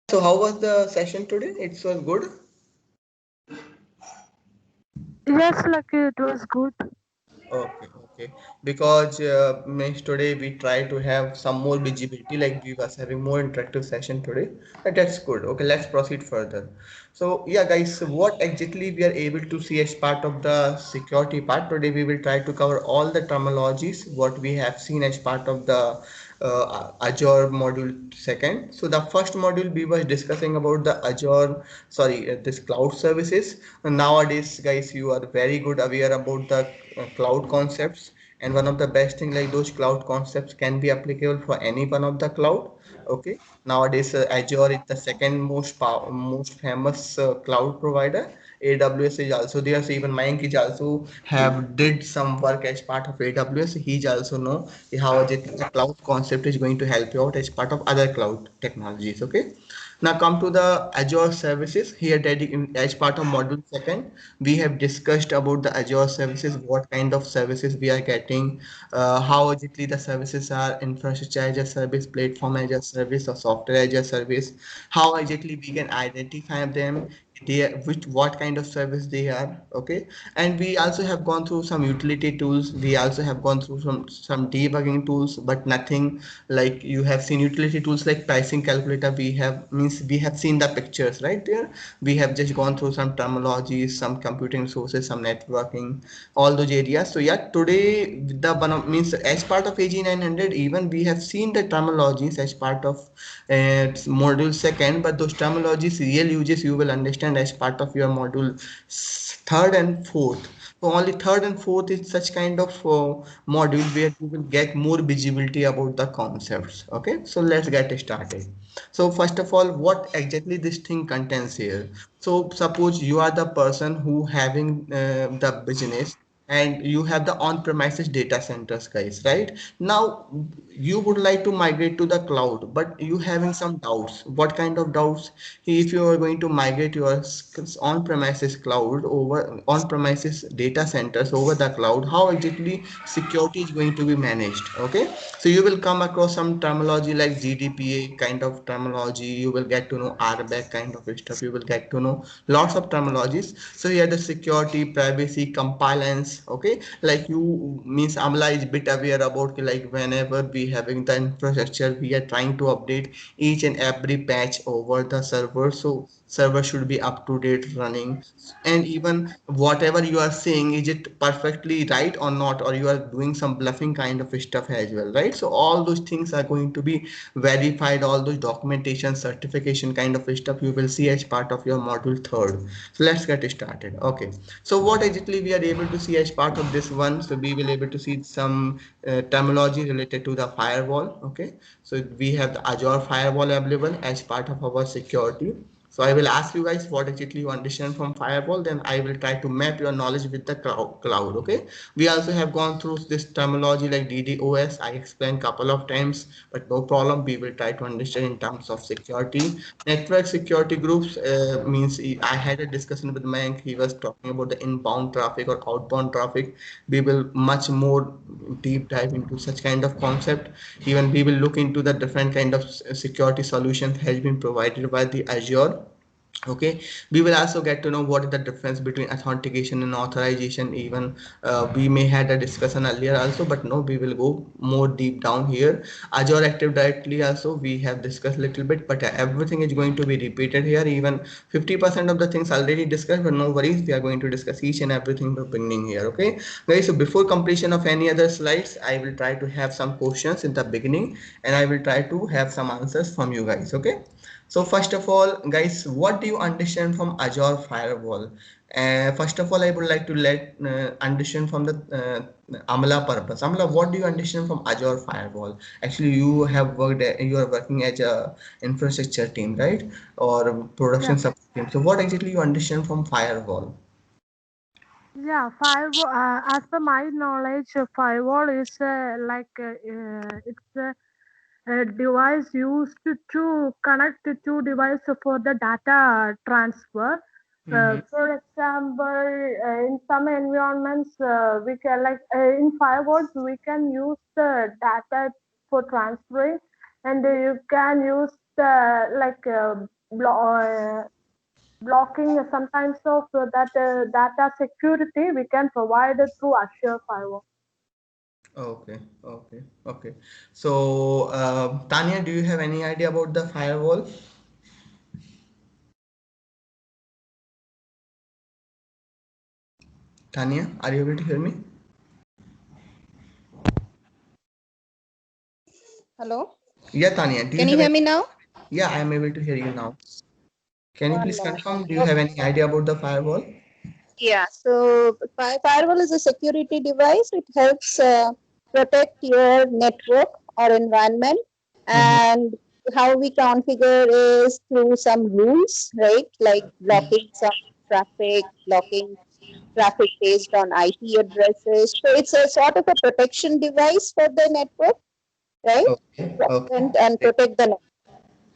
So how was the session today? It was good. Yes, Lucky, it was good. Okay. Because means today we try to have some more visibility, like we was having more interactive session today. That's good. Okay, let's proceed further. So yeah, guys, what exactly we are able to see as part of the security part today? We will try to cover all the terminologies what we have seen as part of the Azure module second. So the first module we was discussing about the Azure, sorry, this cloud services. Nowadays, guys, you are very good aware about the cloud concepts, and one of the best thing like those cloud concepts can be applicable for any one of the cloud. Okay, nowadays Azure is the second most famous cloud provider. AWS is also there. So even Mayank is also have did some work as part of AWS. He's also know how the cloud concept is going to help you out as part of other cloud technologies. Okay. Now come to the Azure services. Here, as part of module second, we have discussed about the Azure services, what kind of services we are getting, how exactly the services are, infrastructure as a service, platform as a service, or software as a service, how exactly we can identify them, which what kind of service they are. Okay, and we also have gone through some utility tools. We also have gone through some debugging tools, but nothing like you have seen utility tools like pricing calculator. We have seen the pictures right there. We have just gone through some terminologies, some computing sources, some networking, all those areas. So yeah, today the one of means as part of AG900, even we have seen the terminologies as part of module second, but those terminologies real uses you will understand as part of your module third and fourth. So only third and fourth is such kind of module where you will get more visibility about the concepts. Okay, so let's get started. So first of all, what exactly this thing contains here? So suppose you are the person who having the business, and you have the on-premises data centers, guys, right? Now you would like to migrate to the cloud, but you having some doubts. What kind of doubts? If you are going to migrate your on-premises cloud over on-premises data centers over the cloud, how exactly security is going to be managed? Okay, so you will come across some terminology like GDPR kind of terminology. You will get to know RBAC kind of stuff. You will get to know lots of terminologies. So here the security, privacy, compliance. Okay, like you means Amla is bit aware about like whenever we having the infrastructure, we are trying to update each and every patch over the server. So server should be up to date running, and even whatever you are saying, is it perfectly right or not, or you are doing some bluffing kind of stuff as well, right? So all those things are going to be verified. All those documentation, certification kind of stuff you will see as part of your module third. So let's get started. Okay, so what exactly we are able to see as part of this one? So we will able to see some terminology related to the firewall. Okay, so we have the Azure firewall available as part of our security. So I will ask you guys what exactly you understand from firewall, then I will try to map your knowledge with the cloud. Okay, we also have gone through this terminology like DDoS. I explained couple of times, but no problem, we will try to understand in terms of security. Network security groups means I had a discussion with Mayank. He was talking about the inbound traffic or outbound traffic. We will much more deep dive into such kind of concept. Even we will look into the different kind of security solutions has been provided by the Azure. Okay, we will also get to know what is the difference between authentication and authorization. Even we may had a discussion earlier also, but no, we will go more deep down here. Azure Active Directory also we have discussed a little bit, but everything is going to be repeated here. Even 50% of the things already discussed, but no worries, we are going to discuss each and everything by beginning here. Okay, guys, so before completion of any other slides, I will try to have some questions in the beginning, and I will try to have some answers from you guys. Okay, so first of all, guys, what do you understand from Azure Firewall? First of all, I would like to let understand from the Amala purpose. Amala, what do you understand from Azure Firewall? Actually, you have worked, you are working as a infrastructure team, right? Or Yeah, production support team. So what exactly you understand from Firewall? yeah. Firewall. As per my knowledge, firewall is it's a device used to connect to two devices for the data transfer. Mm-hmm. For example, in some environments, we can in firewalls we can use the data for transferring, and you can use blocking sometimes of that data security we can provide it through Azure Firewall. Okay, okay, okay. So, Tanya, do you have any idea about the firewall? Tanya, are you able to hear me? Hello, Yeah, Tanya, do you can you have hear any? me now? Yeah, I am able to hear you now. Can you One please moment. confirm? Do you Okay. have any idea about the firewall? Yeah, so firewall is a security device. It helps protect your network or environment. Mm-hmm. And how we configure is through some rules, right? Like blocking some blocking traffic based on IP addresses. So it's a sort of a protection device for the network, right? Okay, okay, And great. protect the network.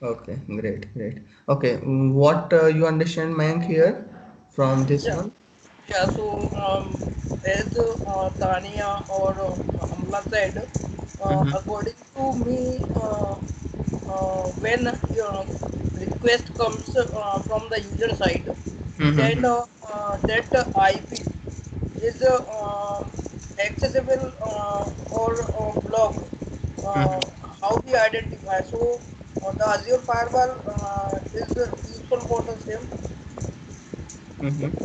Okay, great, great. Okay, what you understand, Mayank, here from this Yeah, one? yeah. So as Tania or Amla said, Mm-hmm. according to me, when request comes from the user side, then Mm-hmm. that IP is accessible or blocked. Uh, Mm-hmm. how we identify? So the Azure firewall is useful for the same. Mm-hmm. Okay.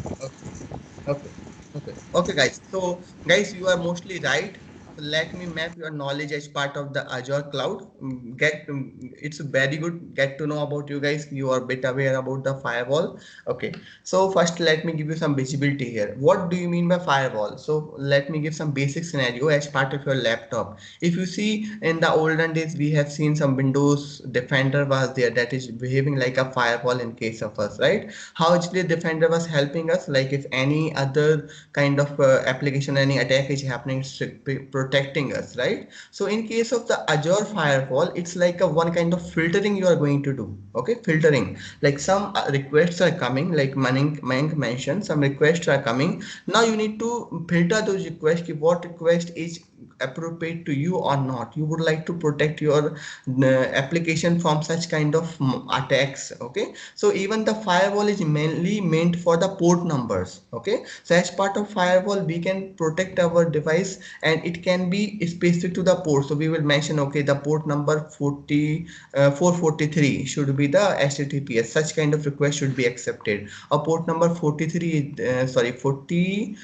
Okay, okay, okay, guys. So, guys, you are mostly right. So let me map your knowledge as part of the Azure cloud. It's very good. Get to know about you guys. You are a bit aware about the firewall. Okay. So first, let me give you some visibility here. What do you mean by firewall? So let me give some basic scenario as part of your laptop. If you see in the olden days, we have seen some Windows Defender was there that is behaving like a firewall in case of us, right? How actually Defender was helping us, like if any other kind of application, any attack is happening, it's protecting us, right? So in case of the Azure firewall, it's like a one kind of filtering you are going to do. Okay, filtering, like some requests are coming, like Mayank mentioned, some requests are coming. Now you need to filter those requests, what request is appropriate to you or not. You would like to protect your application from such kind of attacks. Okay, so even the firewall is mainly meant for the port numbers. Okay, so as part of firewall we can protect our device and it can be specific to the port. So we will mention, okay, the port number 443 should be the HTTPS, such kind of request should be accepted. A port number 43 sorry 40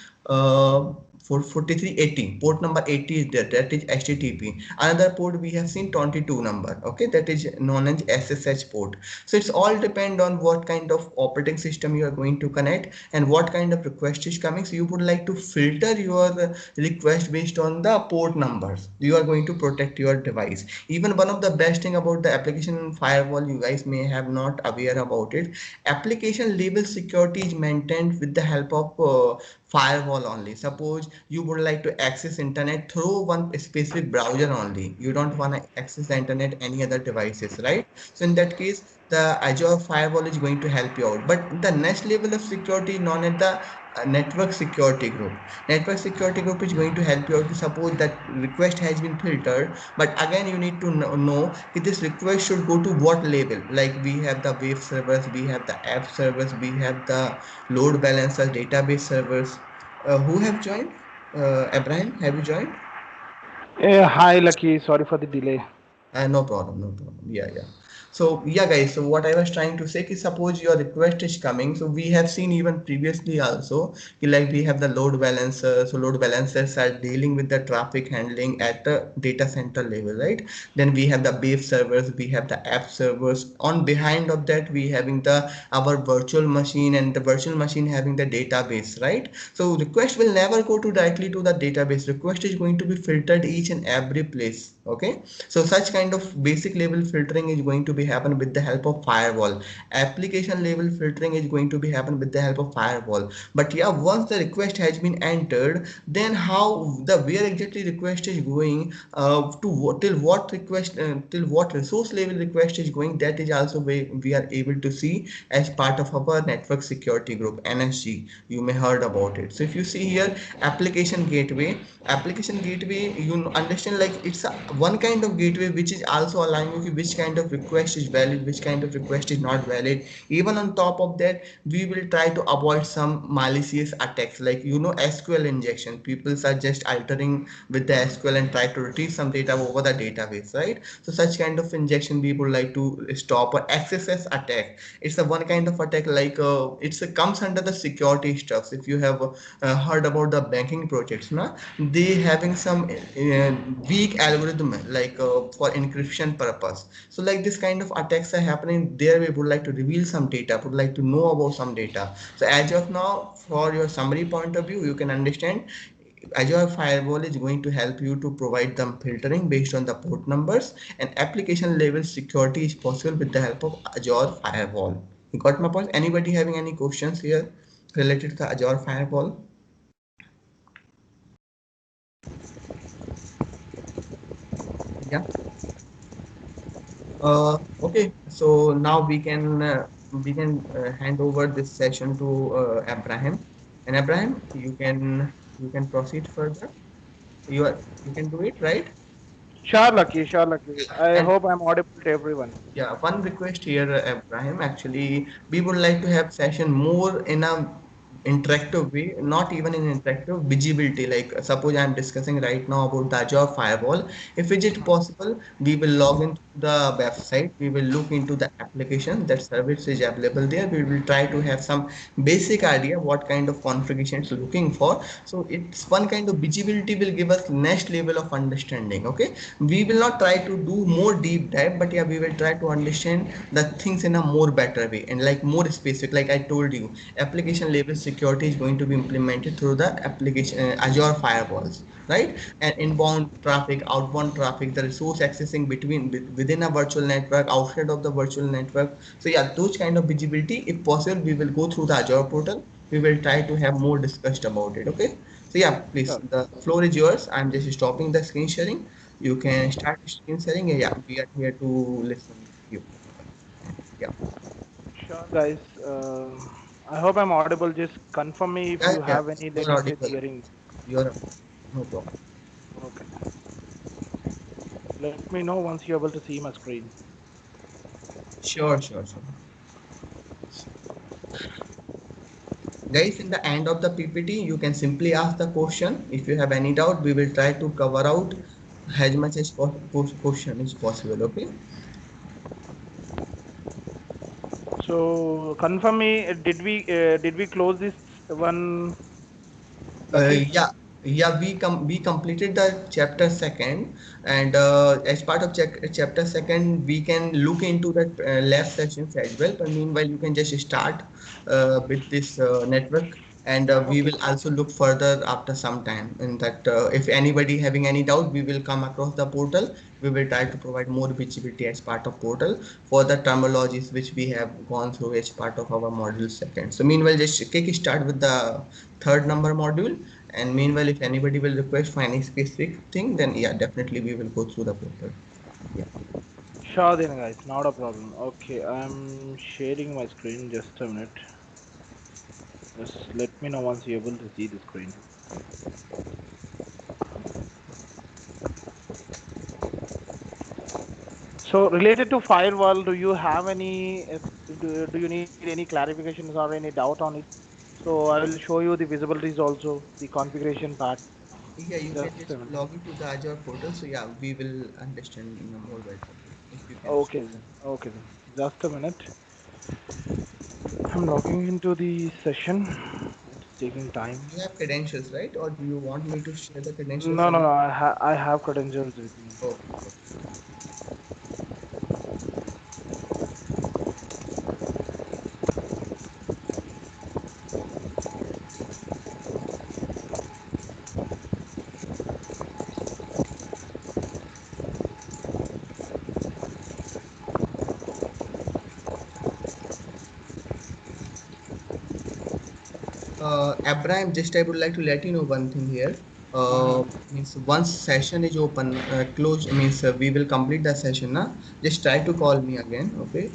for 4380, port number 80 is there, that is HTTP. Another port we have seen 22 number, okay, that is known as SSH port. So it's all depend on what kind of operating system you are going to connect and what kind of request is coming. So you would like to filter your request based on the port numbers. You are going to protect your device. Even one of the best thing about the application firewall, you guys may have not aware about it, application level security is maintained with the help of firewall only. Suppose you would like to access internet through one specific browser only, you don't want to access the internet any other devices, right? So in that case the Azure firewall is going to help you out. But the next level of security known as the network security group. Network security group is going to help you out. To suppose that request has been filtered, but again you need to know if this request should go to what level. Like we have the web servers, we have the app servers, we have the load balancers, database servers. Who have joined? Abraham, have you joined? Hi, Lucky. Sorry for the delay. No problem, no problem. Yeah, yeah. So yeah, guys. So what I was trying to say is, suppose your request is coming. So we have seen even previously also, like we have the load balancers. So load balancers are dealing with the traffic handling at the data center level, right? Then we have the base servers, we have the app servers. On behind of that, we having the our virtual machine, and the virtual machine having the database, right? So request will never go to directly to the database. Request is going to be filtered each and every place. Okay, so such kind of basic level filtering is going to be happen with the help of firewall. Application level filtering is going to be happen with the help of firewall. But yeah, once the request has been entered, then how the where exactly request is going, to what, till what resource level request is going, that is also we are able to see as part of our network security group, NSG. You may heard about it. So if you see here, application gateway, you understand, like it's a one kind of gateway which is also allowing you which kind of request is valid, which kind of request is not valid. Even on top of that, we will try to avoid some malicious attacks, like SQL injection. People are just altering with the SQL and try to retrieve some data over the database, right? So such kind of injection we would like to stop. Or XSS attack, it's a one kind of attack, like it's a comes under the security stuffs. If you have heard about the banking projects, na, they having some weak algorithm, like for encryption purpose. So like this kind of attacks are happening there, we would like to reveal some data, would like to know about some data. So as of now, for your summary point of view, you can understand Azure Firewall is going to help you to provide them filtering based on the port numbers, and application level security is possible with the help of Azure Firewall. You got my point? Anybody having any questions here related to the Azure Firewall? Yeah. Okay, so now we can hand over this session to Abraham. And Abraham, you can proceed further. You can do it, right? Sure, Lucky. Sure, Lucky. I And hope I'm audible to everyone. yeah, one request here, Abraham. Actually, we would like to have session more in a interactive way, not even in interactive visibility. Like suppose I'm discussing right now about the Azure Firewall. If it is possible, we will log into the website. We will look into the application that service is available there. We will try to have some basic idea what kind of configuration it's looking for. So it's one kind of visibility will give us next level of understanding. Okay, we will not try to do more deep dive, but yeah, we will try to understand the things in a more better way and like more specific. Like I told you, application level security is going to be implemented through the application Azure firewalls, right? And inbound traffic, outbound traffic, the resource accessing within a virtual network, outside of the virtual network. So yeah, those kind of visibility, if possible, we will go through the Azure portal. We will try to have more discussed about it. Okay, so yeah, please, Sure. the floor is yours. I'm just stopping the screen sharing. You can start screen sharing. Yeah, we are here to listen to you. Yeah, Sure, guys. I hope I'm audible. Just confirm me if yeah, you yeah. have any You're limited audible. hearing. You're no problem. Okay. Let me know once you're able to see my screen. Sure, sure, sure. Guys, in the end of the PPT, you can simply ask the question. If you have any doubt, we will try to cover out as much as question is possible. Okay. So confirm me. Did we close this one, Lucky? Yeah, yeah, we completed the chapter second, and as part of chapter second, we can look into the lab sessions as well. But meanwhile, you can just start with this network, and we Okay. will also look further after some time. In that, if anybody having any doubt, we will come across the portal. We will try to provide more visibility as part of portal for the terminologies which we have gone through as part of our module second. So meanwhile, just kick start with the third number module, and meanwhile if anybody will request for any specific thing, then yeah, definitely we will go through the portal. Yeah, Sure then, guys. Not a problem. Okay, I'm sharing my screen. Just a minute. Just let me know once you're able to see the screen. So related to firewall, do you have any, do you need any clarifications or any doubt on it? So I will show you the visibilities also, the configuration part. yeah, you can Just a just minute. log into the Azure portal. So yeah, we will understand in a more better way if you can Okay then. Okay then. Just a minute. I'm logging into the session. It's taking time. you have credentials, right? Or do you want me to share the credentials No, no, again? no. I have credentials with me. Oh, Abraham, just I would like to let you know one thing here. Uh-huh. Means once session is open, close means we will complete the session. Na? Just try to call me again. Okay.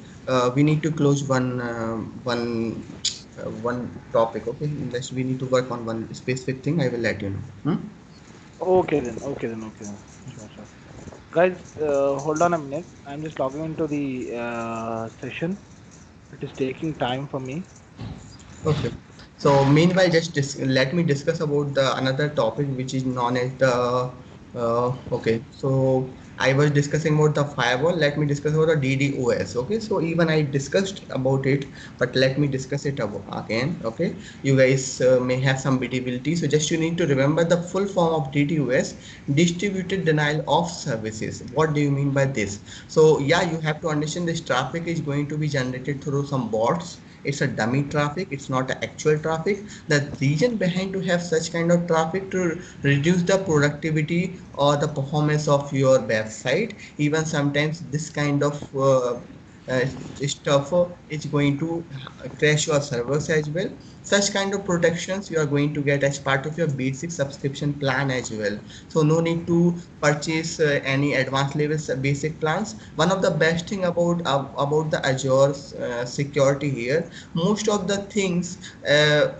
We need to close one topic. Okay. Unless we need to work on one specific thing, I will let you know. Hmm? Okay then. Okay then. Okay then. Sure, sure. Guys, hold on a minute. I'm just logging into the session. It is taking time for me. Okay. So meanwhile, just let me discuss about the another topic which is known as the okay. So I was discussing about the firewall. Let me discuss about the DDoS. Okay. So even I discussed about it, but let me discuss it again. Okay. You guys may have some visibility. So just you need to remember the full form of DDoS, distributed denial of services. What do you mean by this? So yeah, you have to understand this traffic is going to be generated through some bots. It's a dummy traffic, it's not a actual traffic. The reason behind to have such kind of traffic to reduce the productivity or the performance of your website. Even sometimes this kind of uh, stuff is going to crash your servers as well. Such kind of protections you are going to get as part of your basic subscription plan as well. So no need to purchase any advanced levels basic plans. One of the best thing about the Azure security here, most of the things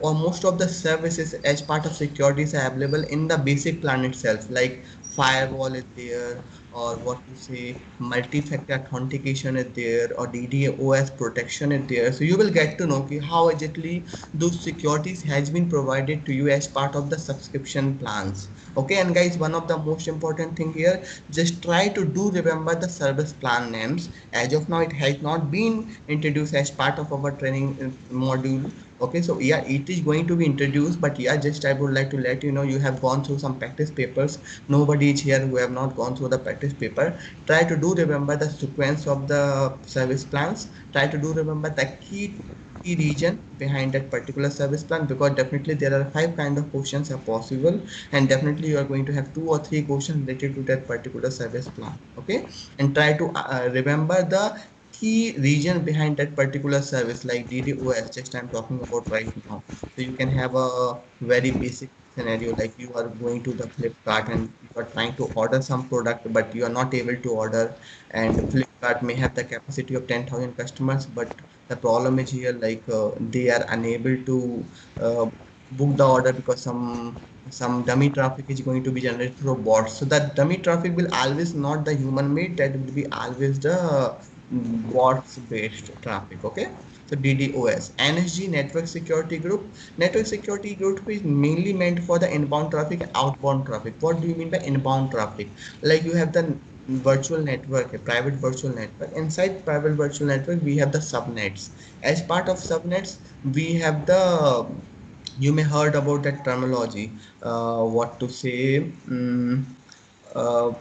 or most of the services as part of security is available in the basic plan itself, like firewall is there, or what to say, multi-factor authentication is there, or DDoS protection is there. So you will get to know how exactly those securities has been provided to you as part of the subscription plans. Okay, and guys, one of the most important thing here, just try to do remember the service plan names. As of now, it has not been introduced as part of our training module. Okay, so yeah, it is going to be introduced, but yeah, just I would like to let you know, you have gone through some practice papers. Nobody is here who have not gone through the practice paper. Try to do remember the sequence of the service plans. Try to do remember the key region behind that particular service plan, because definitely there are five kind of questions are possible, and definitely you are going to have two or three questions related to that particular service plan. Okay, and try to remember the key region behind that particular service, like DDoS, just I'm talking about right now. So you can have a very basic scenario, like you are going to the Flipkart and you are trying to order some product, but you are not able to order, and Flipkart may have the capacity of 10,000 customers, but the problem is here, like they are unable to uh, book the order because some dummy traffic is going to be generated through bots. So that dummy traffic will always not the human made, that will be always the bots based traffic. Okay, so DDoS, NSG, network security group. Network security group is mainly meant for the inbound traffic and outbound traffic. What do you mean by inbound traffic? Like you have the virtual network, a private virtual network. Inside private virtual network, we have the subnets. As part of subnets, we have the, you may heard about that terminology. What to say? Uh,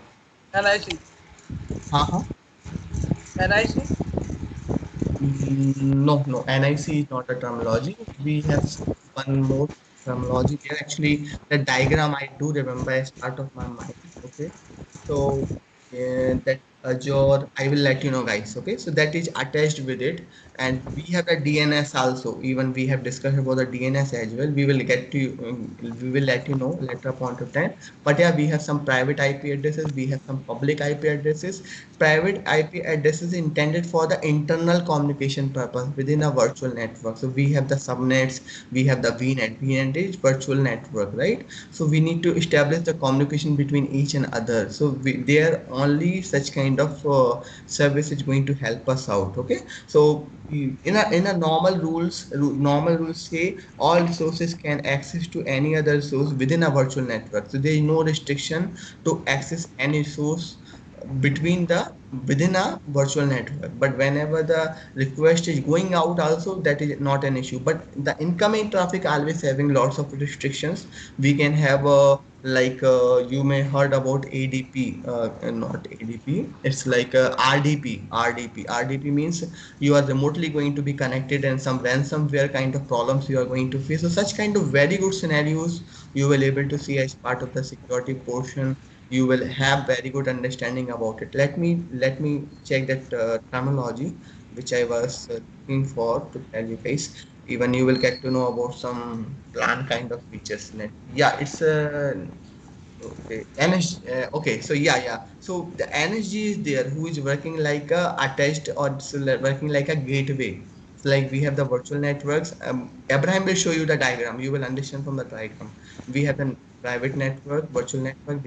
NIC. huh? NIC. No, no, NIC is not a terminology. We have one more terminology here. Actually, the diagram I do remember as part of my mind. Okay, so that Azure, I will let you know, guys. Okay, so that is attached with it, and we have the DNS also. Even we have discussed about the DNS as well. We will get to you, we will let you know later point of time. But yeah, we have some private IP addresses. We have some public IP addresses. Private IP address is intended for the internal communication purpose within a virtual network. So we have the subnets, we have the VNet. VNet is virtual network, right? So we need to establish the communication between each and other. So there only such kind of service is going to help us out. Okay, so in a normal rules say all resources can access to any other resource within a virtual network. So there is no restriction to access any resource between the within a virtual network, but whenever the request is going out also, that is not an issue. But the incoming traffic always having lots of restrictions. We can have a, like you may heard about ADP, not ADP, it's like RDP means you are remotely going to be connected and some ransomware kind of problems you are going to face. So such kind of very good scenarios you will able to see as part of the security portion. You will have very good understanding about it. Let me check that terminology which I was looking for to tell you guys. Even you will get to know about some plan kind of features in it. Yeah, it's a okay. NSG, okay, so yeah. So the NSG is there who is working like a attached, or working like a gateway. So like we have the virtual networks. Abraham will show you the diagram. You will understand from the diagram. We have the private network, virtual network.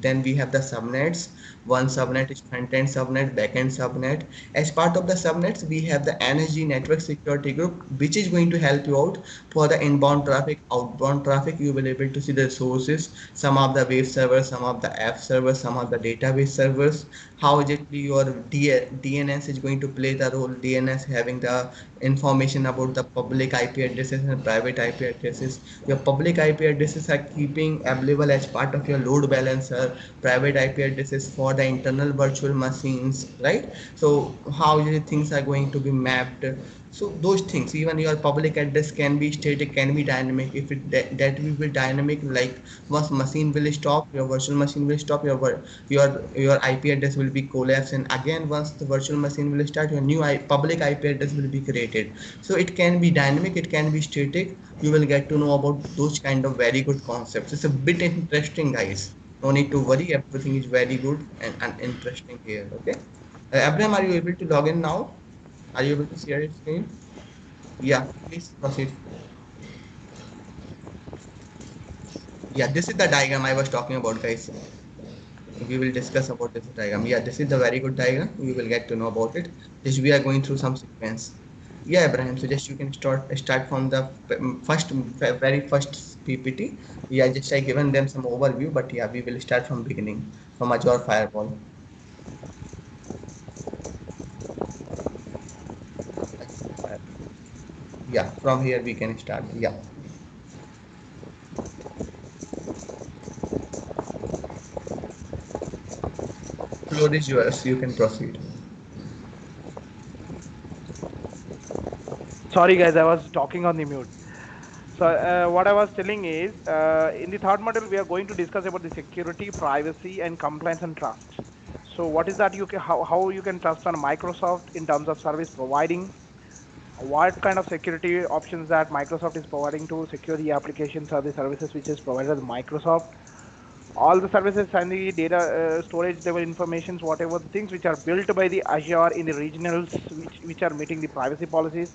Then we have the subnets. One subnet is front-end subnet, back-end subnet. As part of the subnets, we have the NSG network security group, which is going to help you out for the inbound traffic, outbound traffic. You will able to see the sources, some of the web servers, some of the app servers, some of the database servers. How exactly your DNS is going to play the role. DNS having the information about the public IP addresses and private IP addresses. Your public IP addresses are keeping available as part of your load balancer, private IP addresses for the internal virtual machines, right? So how the things are going to be mapped. So those things, even your public address can be static, can be dynamic. If that will be dynamic, like once machine will stop, your virtual machine will stop, your IP address will be collapsed, and again once the virtual machine will start, your new public IP address will be created. So it can be dynamic, it can be static. You will get to know about those kind of very good concepts. It's a bit interesting, guys. No need to worry, everything is very good and interesting here. Okay, Abraham, are you able to log in now? Are you able to share your screen? Yeah, please proceed. Yeah, this is the diagram I was talking about, guys. We will discuss about this diagram. Yeah, this is the very good diagram. We will get to know about it. Just we are going through some sequence. Yeah, Abraham. So just you can start from the very first PPT. Yeah, just I given them some overview, but yeah, we will start from beginning from Azure Firewall. Yeah, from here we can start. Yeah, floor is yours. You can proceed. Sorry, guys, I was talking on the mute. So what I was telling is, in the third module, we are going to discuss about the security, privacy, and compliance and trust. So what is that? How you can trust on Microsoft in terms of service providing? What kind of security options that Microsoft is providing to secure the applications or the services which is provided by Microsoft? All the services and the data storage level informations, whatever the things which are built by the Azure in the regionals, which are meeting the privacy policies,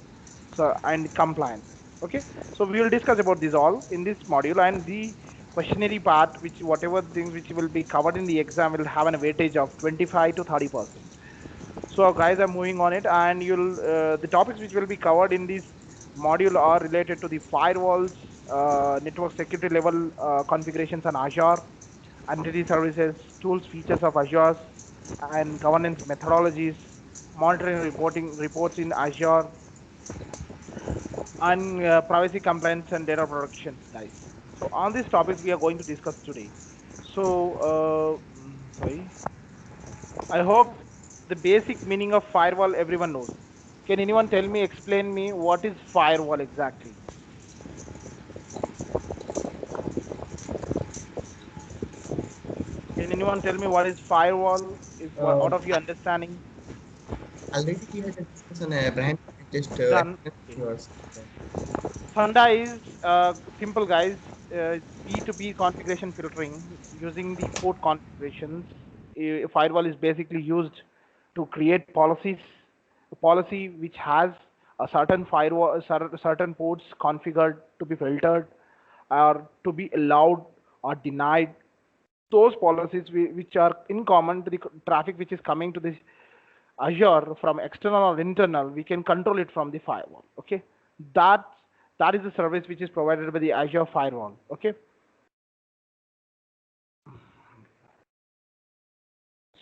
so and compliance. Okay, so we will discuss about this all in this module, and the questionnaire part, which whatever things which will be covered in the exam will have an weightage of 25 to 30%. So guys, I'm moving on it, and you'll the topics which will be covered in this module are related to the firewalls, network security level configurations on Azure, identity services, tools, features of Azure, and governance methodologies, monitoring reporting reports in Azure, and privacy compliance and data protection, guys. So on these topics we are going to discuss today. So sorry, I hope the basic meaning of firewall everyone knows. Can anyone tell me, explain me what is firewall exactly? Can anyone tell me what is firewall? Is what Uh, out of your understanding? Already we had a discussion, Abraham. Just Done. explain Okay. yours. Funda is simple, guys. P2P configuration filtering using the port configurations. A firewall is basically used to create policies, a policy which has a certain firewall, certain ports configured to be filtered, or to be allowed or denied. Those policies which are in common to the traffic which is coming to this Azure from external or internal, we can control it from the firewall. Okay, that that is the service which is provided by the Azure firewall. Okay,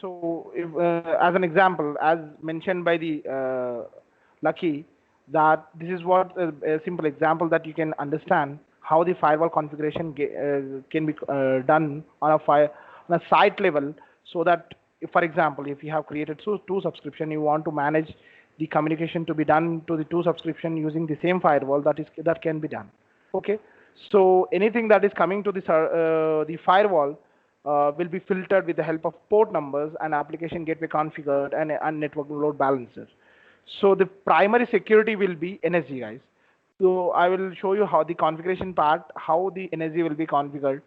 so if, as an example, as mentioned by the Lucky, that this is what a simple example that you can understand how the firewall configuration can be done on on a site level, so that if, for example, if you have created two subscription, you want to manage the communication to be done to the two subscription using the same firewall, that can be done. Okay, so anything that is coming to the firewall will be filtered with the help of port numbers and application gateway configured and network load balancer. So the primary security will be NSG, guys. So I will show you how the configuration part, how the NSG will be configured,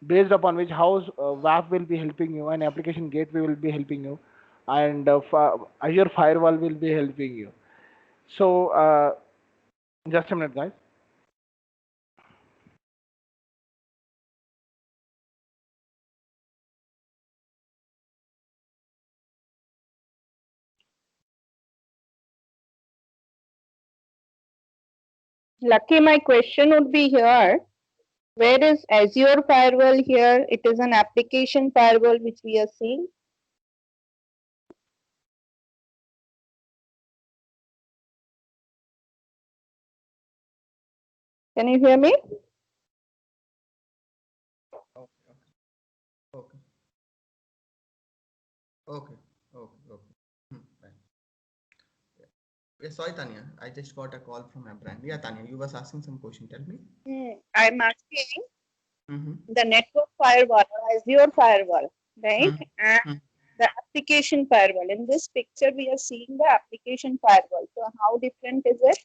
based upon which how WAF will be helping you and application gateway will be helping you, and Azure firewall will be helping you. So just a minute, guys. Lucky, my question would be here. Where is Azure Firewall here? It is an application firewall which we are seeing. Can you hear me? Okay, okay, okay, okay, okay. Right. Yeah. Yeah, sorry, Tanya. I just got a call from my brand. Yeah, Tanya, you was asking some question. Tell me. I'm asking Mm-hmm. the network firewall or Azure firewall, right? And Mm-hmm. the application firewall. In this picture, we are seeing the application firewall. So how different is it?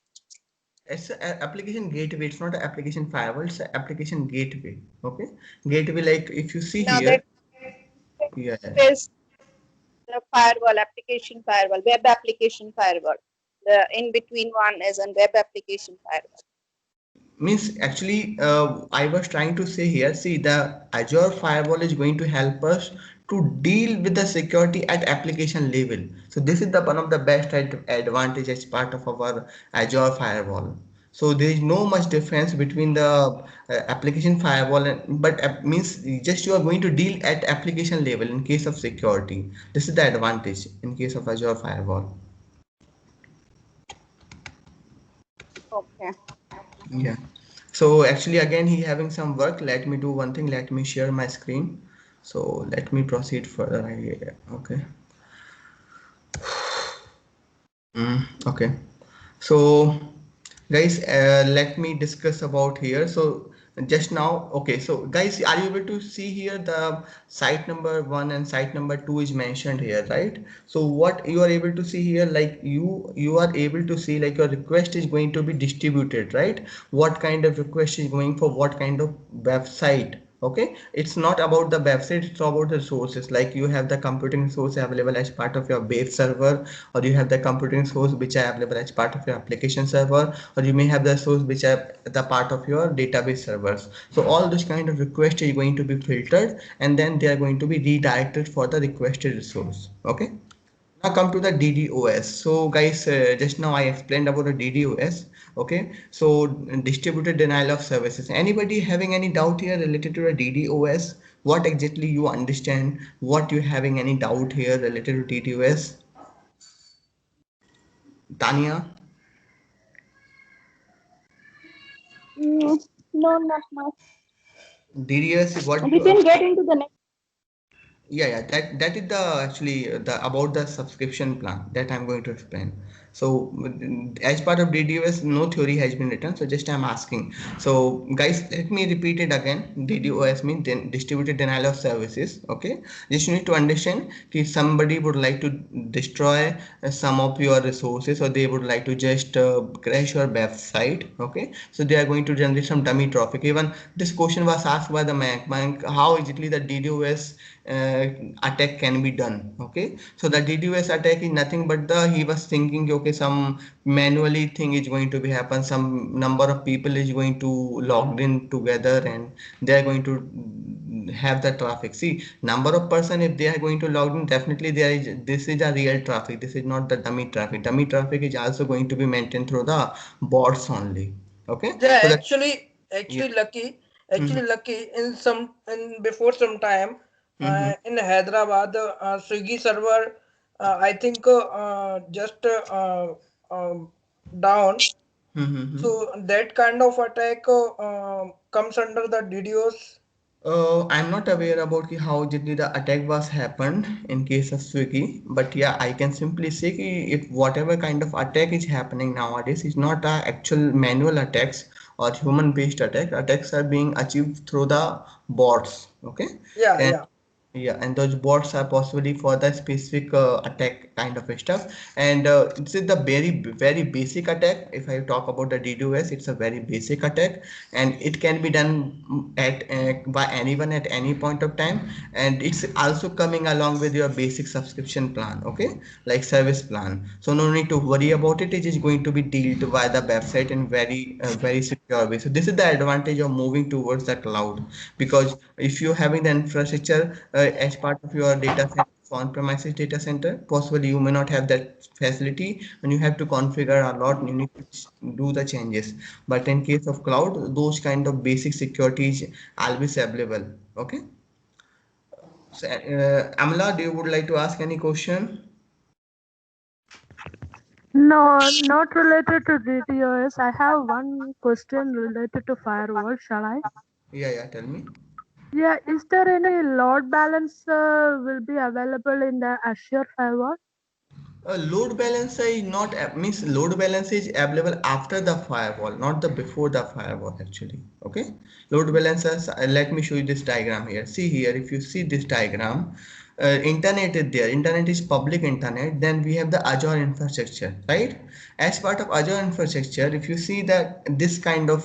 It's an application gateway. It's not an application firewall. It's an application gateway. Okay. Gateway, like if you see Now here, that yeah, is the firewall, application firewall, web application firewall. The in between one is a web application firewall. means actually, I was trying to say here, see, the Azure firewall is going to help us to deal with the security at application level. So this is the one of the best advantage as part of our Azure firewall. So there is no much difference between the application firewall and but means just you are going to deal at application level in case of security. This is the advantage in case of Azure firewall. Okay. Yeah. So actually again he having some work. Let me do one thing. Let me share my screen. So let me proceed further. Okay. Okay. So guys, let me discuss about here. So just now, okay. So guys, are you able to see here the site number one and site number two is mentioned here, right? So what you are able to see here, like you are able to see like your request is going to be distributed, right? What kind of request is going for what kind of website? Okay, it's not about the website, it's about the resources. Like you have the computing resource available as part of your base server, or you have the computing source which are available as part of your application server, or you may have the source which are the part of your database servers. So all this kind of request is going to be filtered, and then they are going to be redirected for the requested resource. Okay. Now come to the DDoS. So guys, just now I explained about the DDoS. Okay, so distributed denial of services. Anybody having any doubt here related to the DDoS? What exactly you understand? What you having any doubt here related to DDoS? Tanya, No, not much. DDoS is what We you can get into the next. yeah, that is the actually the about the subscription plan that I'm going to explain. So as part of DDoS, no theory has been written. So just I'm asking. So guys, let me repeat it again. DDoS means distributed denial of services. Okay, just you need to understand if somebody would like to destroy some of your resources, or they would like to just crash your website. Okay, so they are going to generate some dummy traffic. Even this question was asked by the Mac. How exactly the DDoS attack can be done. Okay, so the DDoS attack is nothing but the he was thinking, okay, some manually thing is going to be happen, some number of people is going to logged in together, and they are going to have the traffic. See, number of person, if they are going to log in, definitely there is, this is a real traffic, this is not the dummy traffic. Dummy traffic is also going to be maintained through the bots only. Okay, Yeah, so that yeah. actually, lucky, Mhm. in some in before some time, Mhm. in Hyderabad, Swiggy server, I think just down. Mhm. So that kind of attack comes under the DDoS. I'm not aware about how exactly the attack was happened in case of Swiggy, but yeah, I can simply say if whatever kind of attack is happening nowadays is not a actual manual attacks or human based attack. Attacks are being achieved through the bots. Okay, Yeah, and yeah. yeah, and those bots are possibly for the specific attack kind of stuff. And this is the very basic attack. If I talk about the DDoS, it's a very basic attack, and it can be done at by anyone at any point of time. And it's also coming along with your basic subscription plan. Okay, like service plan. So no need to worry about it. It is going to be dealt by the website in very secure way. So this is the advantage of moving towards the cloud, because if you're having the infrastructure as part of your data center on-premises data center. Possibly you may not have that facility and you have to configure a lot. You need to do the changes. But in case of cloud, those kind of basic securities always available. Okay. So, Amla, do you would like to ask any question? No, not related to DDoS. I have one question related to firewall. Shall I? Yeah, tell me. Yeah, is there any load balancer will be available in the Azure firewall? Load balancer is not means load balancer is available after the firewall, not the before the firewall actually. Okay, load balancers. Let me show you this diagram here. See here, if you see this diagram, internet is there. Internet is public internet. Then we have the Azure infrastructure, right? As part of Azure infrastructure, if you see that this kind of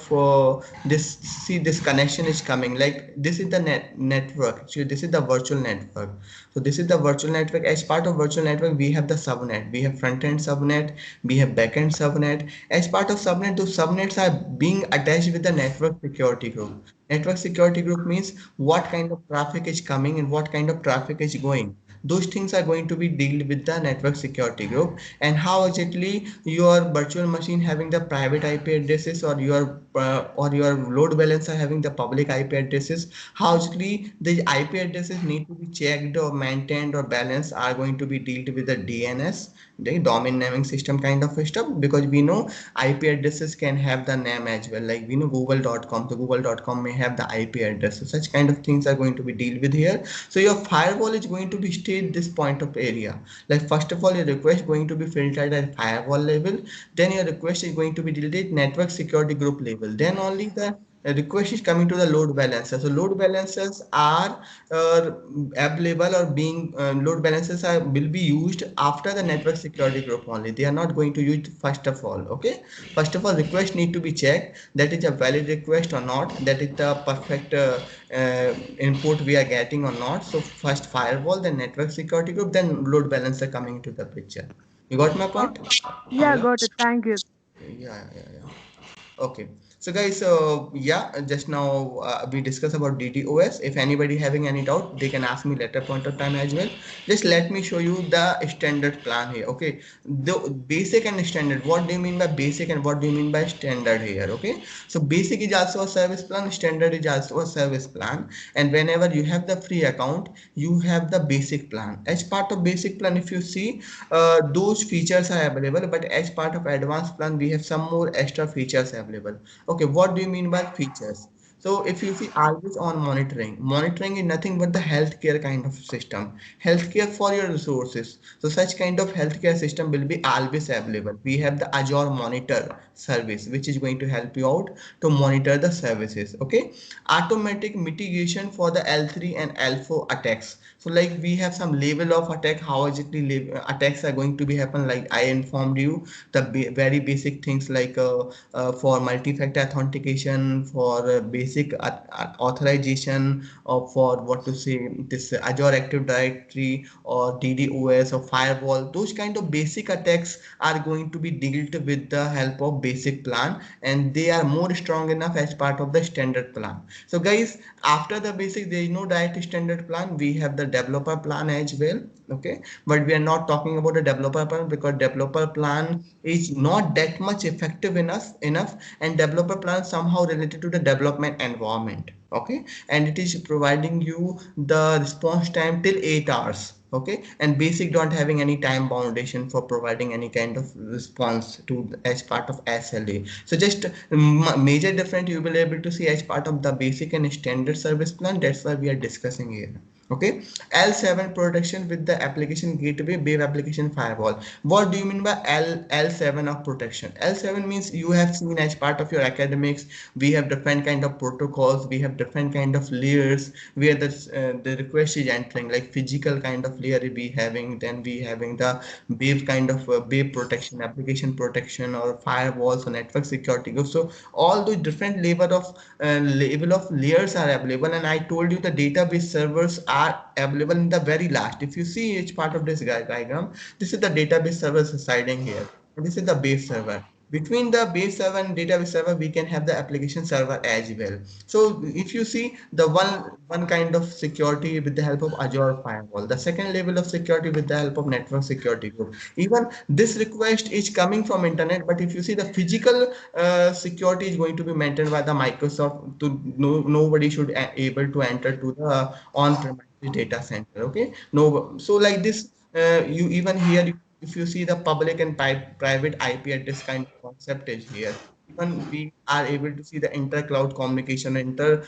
this connection is coming, like this is the network. Actually, this is the virtual network. So this is the virtual network. As part of virtual network, we have the subnet. We have front end subnet. We have back end subnet. As part of subnet, those subnets are being attached with the network security group. Network security group means what kind of traffic is coming and what kind of traffic is going. Those things are going to be dealt with the network security group, and how exactly your virtual machine having the private IP addresses or your load balancer having the public IP addresses, how exactly the IP addresses need to be checked or maintained or balanced are going to be dealt with the DNS, the domain naming system kind of stuff, because we know IP addresses can have the name as well. Like we know google.com, so google.com may have the IP address. So such kind of things are going to be dealt with here. So your firewall is going to be stay this point of area. Like first of all, your request going to be filtered at firewall level. Then your request is going to be deleted network security group level. Then only the request is coming to the load balancer. So load balancers are available or being load balancers are will be used after the network security group only. They are not going to use first of all. Okay. First of all, request need to be checked that is a valid request or not. That is the perfect input we are getting or not. So first firewall, then network security group, then load balancer coming to the picture. You got my Uh, point, yeah, Amla? got it. Thank you. Yeah. Okay, so guys, yeah, just now we discussed about DDoS. If anybody having any doubt, they can ask me later point of time as well. Just let me show you the standard plan here. Okay, the basic and standard. What do you mean by basic and what do you mean by standard here? Okay, so basic is also a service plan. Standard is also a service plan. And whenever you have the free account, you have the basic plan. As part of basic plan, if you see, those features are available, but as part of advanced plan we have some more extra features available. Okay, what do you mean by features? So if you see always on monitoring is nothing but the healthcare kind of system, healthcare for your resources. So such kind of healthcare system will be always available. We have the Azure Monitor service, which is going to help you out to monitor the services. Okay, automatic mitigation for the L3 and L4 attacks. So like we have some level of attack, how exactly attacks are going to be happen. Like I informed you the very basic things like for multi-factor authentication, for basic authorization, or for what to say this Azure Active Directory or DDoS or firewall. Those kind of basic attacks are going to be dealt with the help of basic plan, and they are more strong enough as part of the standard plan. So guys, after the basic there is no direct standard plan. We have the developer plan as well. Okay, but we are not talking about the developer plan because developer plan is not that much effective enough, and developer plan somehow related to the development environment. Okay, and it is providing you the response time till 8 hours. Okay, and basic don't having any time foundation for providing any kind of response to as part of SLA. So just major difference you will be able to see as part of the basic and standard service plan. That's why we are discussing here. Okay, L7 protection with the application gateway web application firewall. What do you mean by L7 of protection? L7 means you have seen as part of your academics, we have different kind of protocols, we have different kind of layers where the request is entering, like physical kind of layer we having, then we having the web kind of web protection, application protection, or firewalls or network security. So all those different level of layers are available, and I told you the database servers are available in the very last. If you see each part of this diagram, this is the database servers residing here. This is the base server. between the base server and database server, we can have the application server as well. So if you see the one kind of security with the help of Azure firewall, the second level of security with the help of network security group. Even this request is coming from internet, but if you see the physical security is going to be maintained by the Microsoft. To no nobody should able to enter to the on-premises data center. Okay, no. So like this, you even here if you see the public and private IP address kind of concept is here. Even we are able to see the inter-cloud communication, inter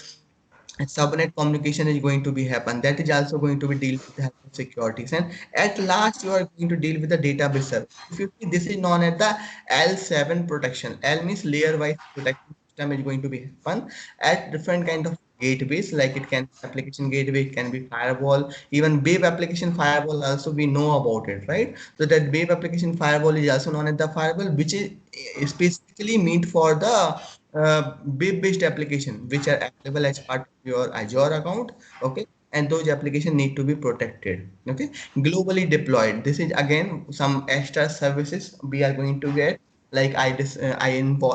subnet communication is going to be happen. That is also going to be deal with the help of securities. And at last, you are going to deal with the database server. If you see, this is known as the L7 protection. L means layer-wise protection system is going to be happen at different kind of gateways, like it can be application gateway, it can be firewall, even web application firewall also we know about it, right? So that web application firewall is also known as the firewall, which is specifically meant for the web-based application which are available as part of your Azure account. Okay, and those applications need to be protected. Okay, globally deployed. This is again some extra services we are going to get. Like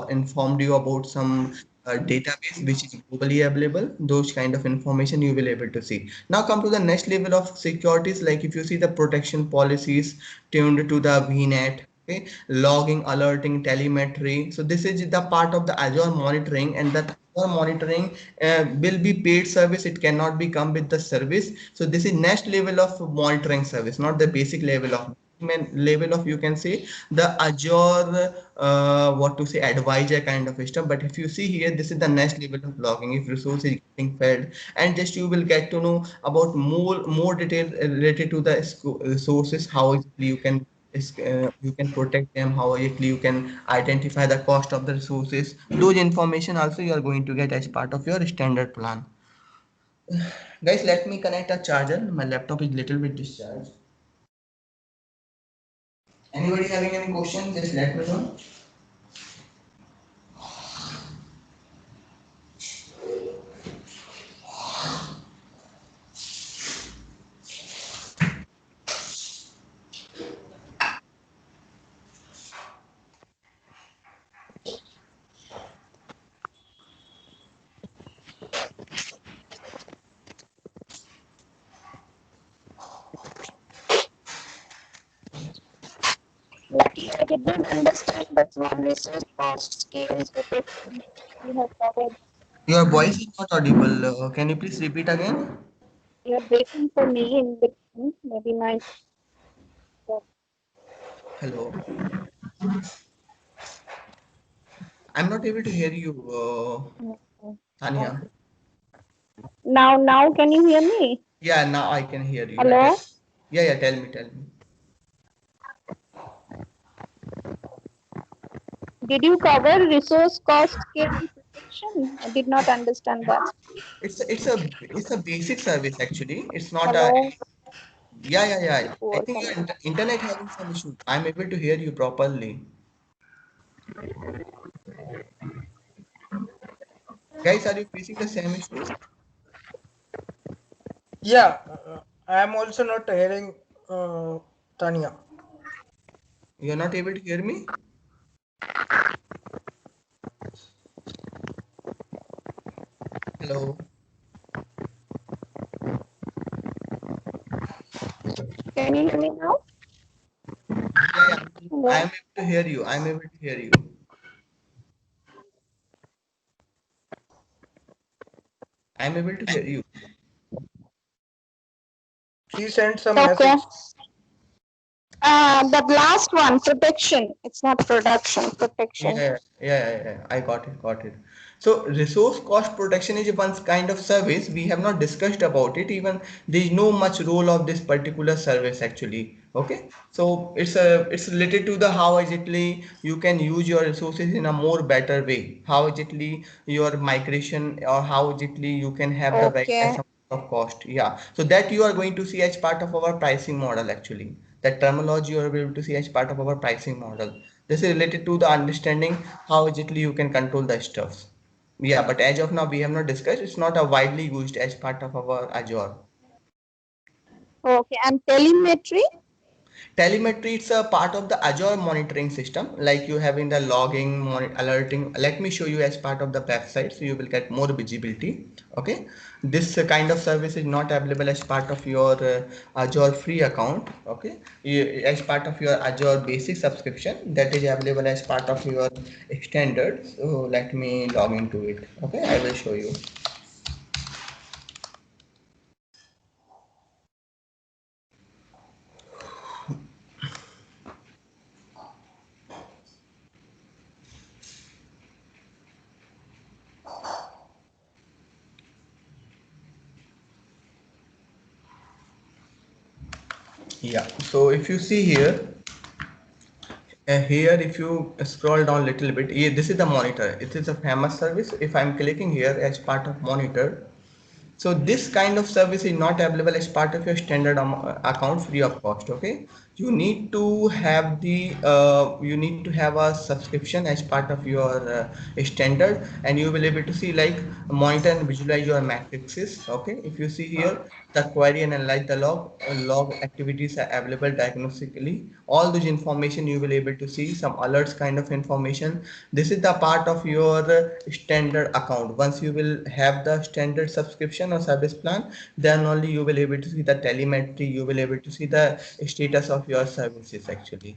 informed you about some database which is globally available. Those kind of information you will able to see. Now come to the next level of securities. Like if you see the protection policies tuned to the VNet. Okay, logging, alerting, telemetry. So this is the part of the Azure monitoring, and that Azure monitoring will be paid service. It cannot be come with the service. So this is next level of monitoring service, not the basic level of level of, you can say, the Azure what to say, advisor kind of system. But if you see here, this is the next level of logging. If resource is getting fed, and just you will get to know about more detail related to the resources, how exactly you can protect them, how exactly you can identify the cost of the resources. Those information also you are going to get as part of your standard plan. Guys, let me connect a charger. My laptop is little bit discharged. Anybody having any question, just let me know. Luckily, I did not understand that one resource cost scales with it. You have covered. Your voice is not audible. Can you please repeat again? You're breaking for me in between. Maybe my. Hello. I'm not able to hear you, Tanya. Now, can you hear me? Yeah, now I can hear you. Hello? Yeah, tell me, tell me. Did you cover resource cost scale and protection? I did not understand that. It's a basic service actually. It's not a. Hello? Yeah. I Poor think your connection. internet having some issue. I'm able to hear you properly. Guys, are you facing the same issue? Yeah, I am also not hearing Tanya. You're not able to hear me? Hello. Can you hear me now? Yeah. Hello? I'm able to hear you. I'm able to hear you. I'm able to hear you. She sent some Okay. message. The last one, protection. It's not production, protection. Yeah. I got it. So resource cost protection is one kind of service we have not discussed about it. Even there is no much role of this particular service actually. Okay, so it's related to the how exactly you can use your resources in a more better way. How exactly your migration, or how exactly you can have the very less Okay. amount of cost. Yeah, so that you are going to see as part of our pricing model actually. That terminology you are able to see as part of our pricing model. This is related to the understanding how exactly you can control the stuffs. Yeah, but as of now we have not discussed. It's not a widely used as part of our Azure. Okay. And telemetry? Telemetry, it's a part of the Azure monitoring system, like you having the logging, alerting. Let me show you as part of the website, so you will get more visibility. Okay, this kind of service is not available as part of your Azure free account. Okay, as part of your Azure basic subscription, that is available as part of your standard. So let me log into it. Okay, I will show you. Yeah, so if you see here, if you scroll down a little bit, yeah, this is the monitor. It is a famous service. If I'm clicking here as part of monitor, so this kind of service is not available as part of your standard account free of cost. Okay, you need to have a subscription as part of your standard, and you will able to see like monitor and visualize your matrices. Okay, if you see here, the query and analyze the log activities are available diagnostically. All those information you will able to see some alerts kind of information. This is the part of your standard account. Once you will have the standard subscription or service plan, then only you will able to see the telemetry, you will able to see the status of your services actually.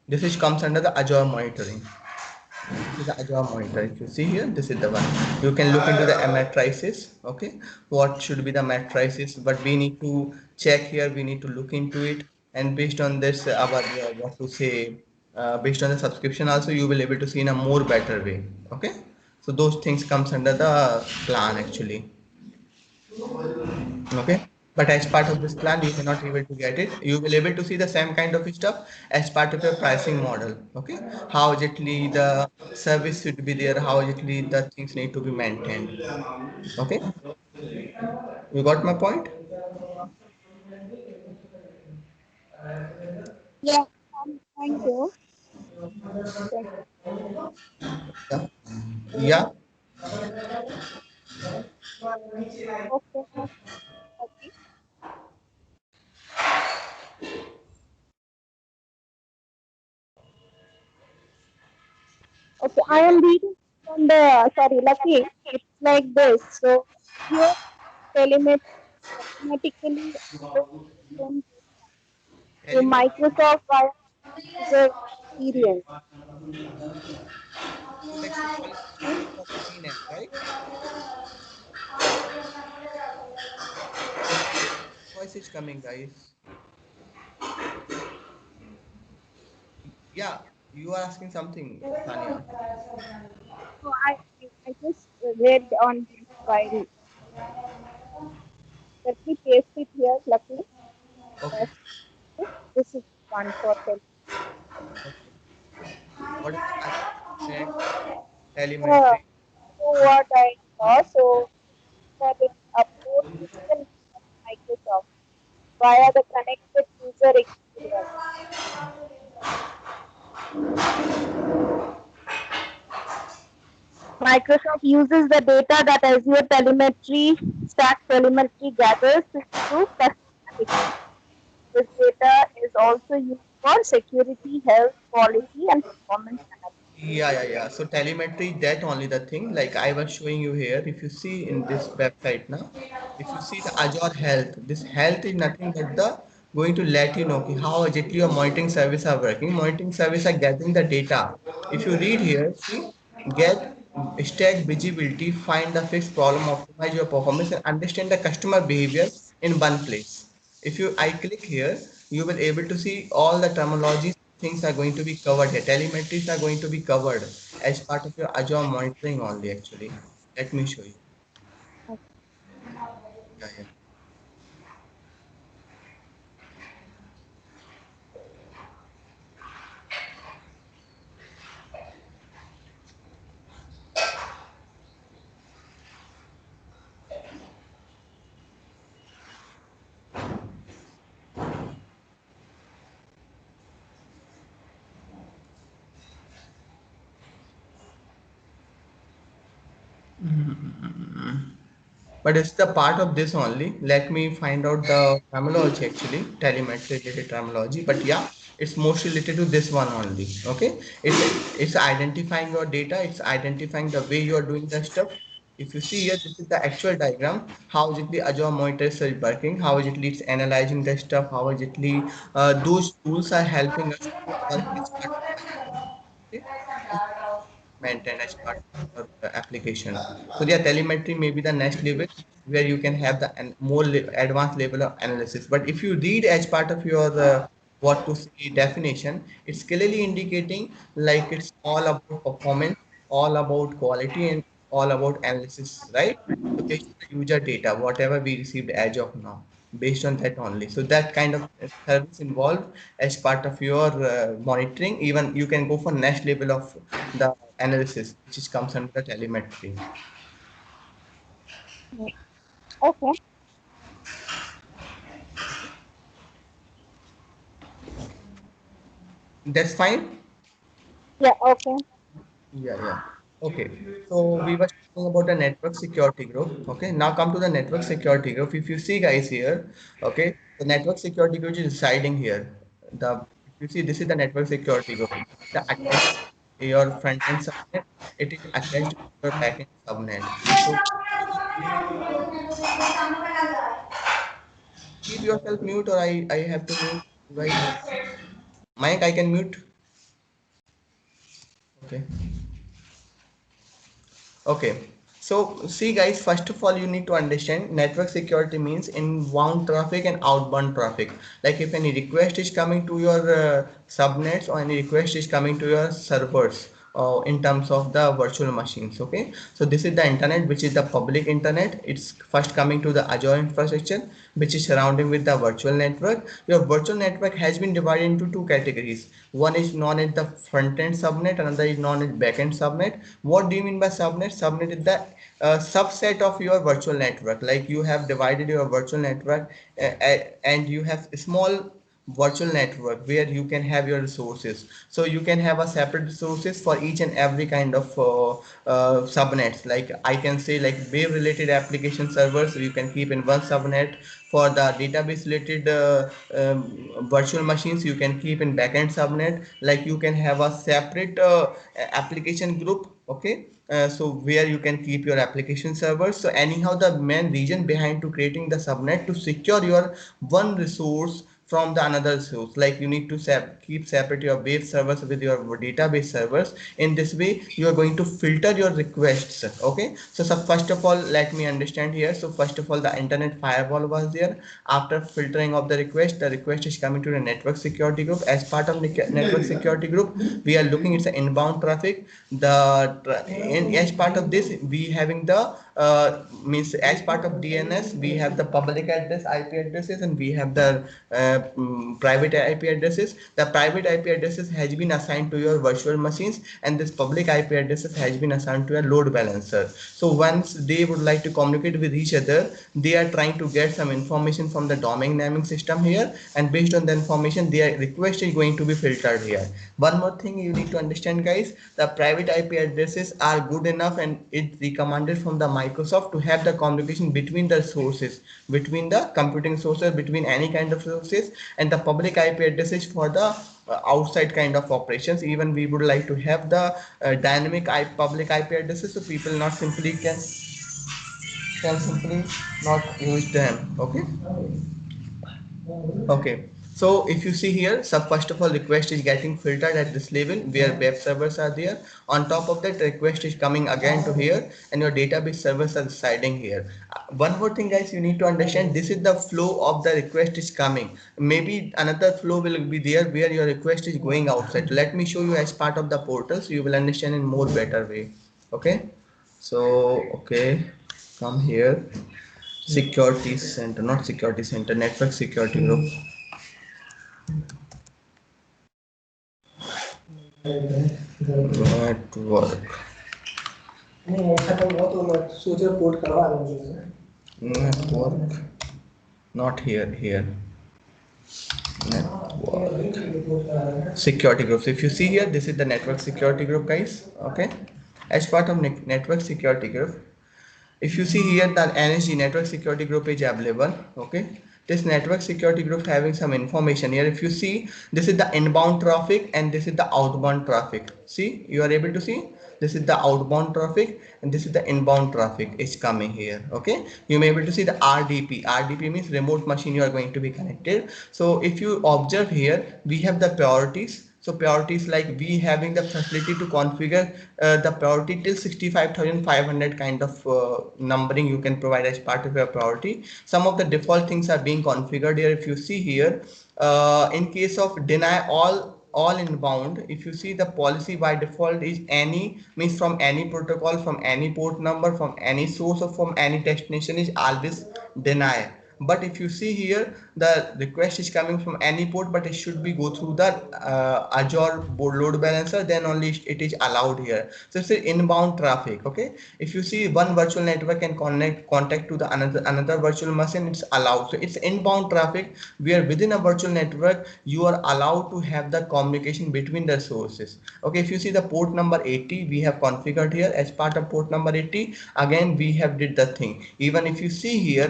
This is comes under the Azure monitoring. This is the Azure monitor. If you see here, this is the one. You can look into the matrices. Okay, what should be the matrices? But we need to check here. We need to look into it, and based on this, our what to say, based on the subscription, also you will able to see in a more better way. Okay, so those things comes under the plan actually. Okay, but as part of this plan you cannot able to get it. You will able to see the same kind of stuff as part of your pricing model. Okay, how exactly the service should be there, how exactly the things need to be maintained. Okay, you got my point. Yeah, thank you. Thank Yeah, yeah. you. Okay. Okay. Okay, I am reading from the, sorry, Lucky. It's like this. So, your telemetry automatically uploads them to Microsoft via user experience. You actually calling Microsoft main app, right? Voice is coming, guys. Yeah, you are asking something, Tanya. So, I just read on the inquiry. Let me paste it here, Lucky. Okay, Uh, this is one for telemetry. okay. What is the other track? Uh, Telemetry. so what I saw, so that it uploads to the Microsoft via the connected user experience. Microsoft uses the data that Azure Telemetry Stack Telemetry gathers to improve customer experience. This data is also used for security, health, quality, and performance analysis. Yeah. So telemetry, that only the thing. Like I was showing you here, if you see in this website now, if you see the Azure Health, this health is nothing but the going to let you know how exactly your monitoring service are working. Monitoring service are gathering the data. If you read here, see, get stack visibility, find the fixed problem, optimize your performance, and understand the customer behavior in one place. If you I click here, you will able to see all the terminologies things are going to be covered here. Telemetries are going to be covered as part of your Azure monitoring only actually. Let me show you. Yeah. But it's the part of this only. Let me find out the terminology actually, telemetry related terminology. But yeah, it's mostly related to this one only. Okay, it's identifying your data. It's identifying the way you are doing the stuff. If you see here, this is the actual diagram. How is it the Azure Monitor is working? How is it it's analyzing the stuff? How is it those tools are helping us to work as part of the okay? Maintain as part of the application. So yeah, telemetry may be the next level where you can have the more advanced level of analysis. But if you read as part of your what to say definition, it's clearly indicating like it's all about performance, all about quality, and all about analysis, right? So based on the user data, whatever we received as of now, based on that only. So that kind of service involved as part of your monitoring. Even you can go for next level of the analysis, which is comes under the telemetry. Okay. That's fine. Yeah. Okay. Yeah, yeah. Okay. So we were talking about the network security group. Okay. Now come to the network security group. If you see guys here, okay, the network security group is residing here. The if you see this is the network security group. The attached to your front end subnet, it is attached to your back end subnet. So keep yourself mute or I have to mute right. Mike, I can mute. Okay. Okay. So see guys, first of all, you need to understand network security means inbound traffic and outbound traffic. Like if any request is coming to your subnets or any request is coming to your servers in terms of the virtual machines. Okay. So this is the internet, which is the public internet. It's first coming to the Azure infrastructure, which is surrounding with the virtual network. Your virtual network has been divided into two categories. One is known as the front end subnet, another is known as back end subnet. What do you mean by subnet? Subnet is the subset of your virtual network. Like you have divided your virtual network and you have a small virtual network where you can have your resources. So you can have a separate resources for each and every kind of subnets. Like I can say like web related application servers you can keep in one subnet. For the database related virtual machines you can keep in backend subnet. Like you can have a separate application group. Okay. So where you can keep your application servers. So anyhow, the main reason behind to creating the subnet to secure your one resource from the another source. Like you need to keep separate your web servers with your database servers. In this way you are going to filter your requests. Okay. So first of all let me understand here. So first of all the internet firewall was there. After filtering of the request is coming to the network security group. As part of network security group we are looking it's an inbound traffic. As part of this we having the means as part of DNS we have the public address IP addresses and we have the private IP addresses. The private IP addresses has been assigned to your virtual machines and this public IP addresses has been assigned to a load balancer. So once they would like to communicate with each other, they are trying to get some information from the domain naming system here, and based on the information their request is going to be filtered here. One more thing you need to understand guys, the private IP addresses are good enough and it's recommended from the Microsoft to have the communication between the sources, between the computing sources, between any kind of sources, and the public IP addresses for the outside kind of operations. Even we would like to have the dynamic public IP addresses so people not simply can simply not use them. Okay. Okay. So if you see here, so first of all, request is getting filtered at this level where web servers are there. On top of that, request is coming again to here and your database servers are residing here. One more thing guys, you need to understand this is the flow of the request is coming. Maybe another flow will be there where your request is going outside. Let me show you as part of the portal so you will understand in more better way. Okay. So, okay, come here. Security center, not security center, network security group. Network. Network. Not here, here. Network. Security groups. If you see here, this is the network security group, guys. Okay. As part of network security group, If you see here, the NSG network security group is available. Okay, this network security group having some information here. If you see, this is the inbound traffic and this is the outbound traffic. See, you are able to see, this is the outbound traffic and this is the inbound traffic is coming here. Okay, you may be able to see the RDP. RDP means remote machine you are going to be connected. So if you observe here, we have the priorities. So priorities, like we having the facility to configure the priority till 65,500 kind of numbering you can provide as part of your priority. Some of the default things are being configured here. If you see here, in case of deny all inbound, if you see, the policy by default is any, means from any protocol, from any port number, from any source, or from any destination, is always deny. But if you see here, the request is coming from any port, but it should be go through the Azure load balancer, then only it is allowed here. So it's inbound traffic. Okay, if you see one virtual network can contact to the another virtual machine, it's allowed. So it's inbound traffic where within a virtual network you are allowed to have the communication between the sources. Okay, if you see the port number 80, we have configured here as part of port number 80. Again, we have did the thing. Even if you see here,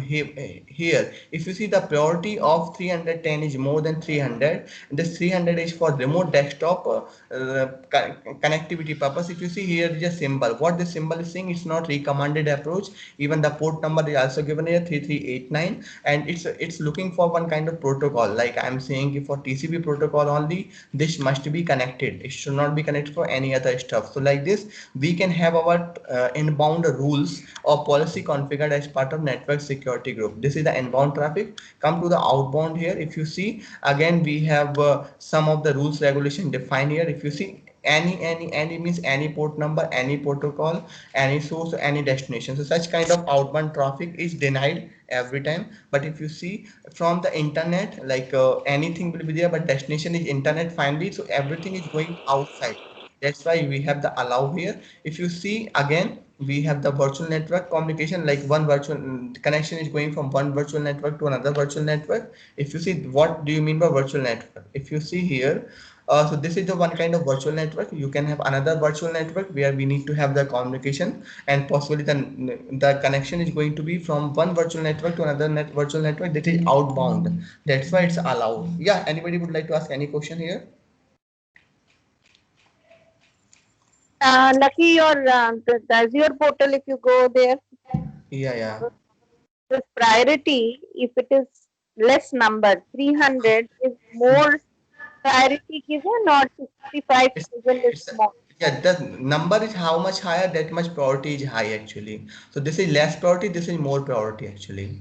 here, if you see, the priority of 310 is more than 300. This 300 is for remote desktop connectivity purpose. If you see here is a symbol. What this symbol is saying, it's not recommended approach. Even the port number is also given here 3389, and it's looking for one kind of protocol. Like I'm saying, for TCP protocol only, this must be connected. It should not be connected for any other stuff. So like this, we can have our inbound rules or policy configured as part of network security group. This is the inbound traffic. Come to the outbound here. If you see, again we have some of the rules regulation defined here. If you see, any means any port number, any protocol, any source, any destination. So such kind of outbound traffic is denied every time. But if you see from the internet, like anything will be there, but destination is internet finally, so everything is going outside. That's why we have the allow here. If you see, again we have the virtual network communication, like one virtual connection is going from one virtual network to another virtual network. If you see, what do you mean by virtual network? If you see here, so this is the one kind of virtual network. You can have another virtual network where we need to have the communication, and possibly the connection is going to be from one virtual network to another virtual network, that is outbound. That's why it's allowed. Yeah, anybody would like to ask any question here? Lucky, your the Azure portal, if you go there, Yeah. this priority, if it is less number, 300 is more priority given, or 65,000 is It's more? yeah, the number is how much higher, that much priority is high actually. So this is less priority, this is more priority actually.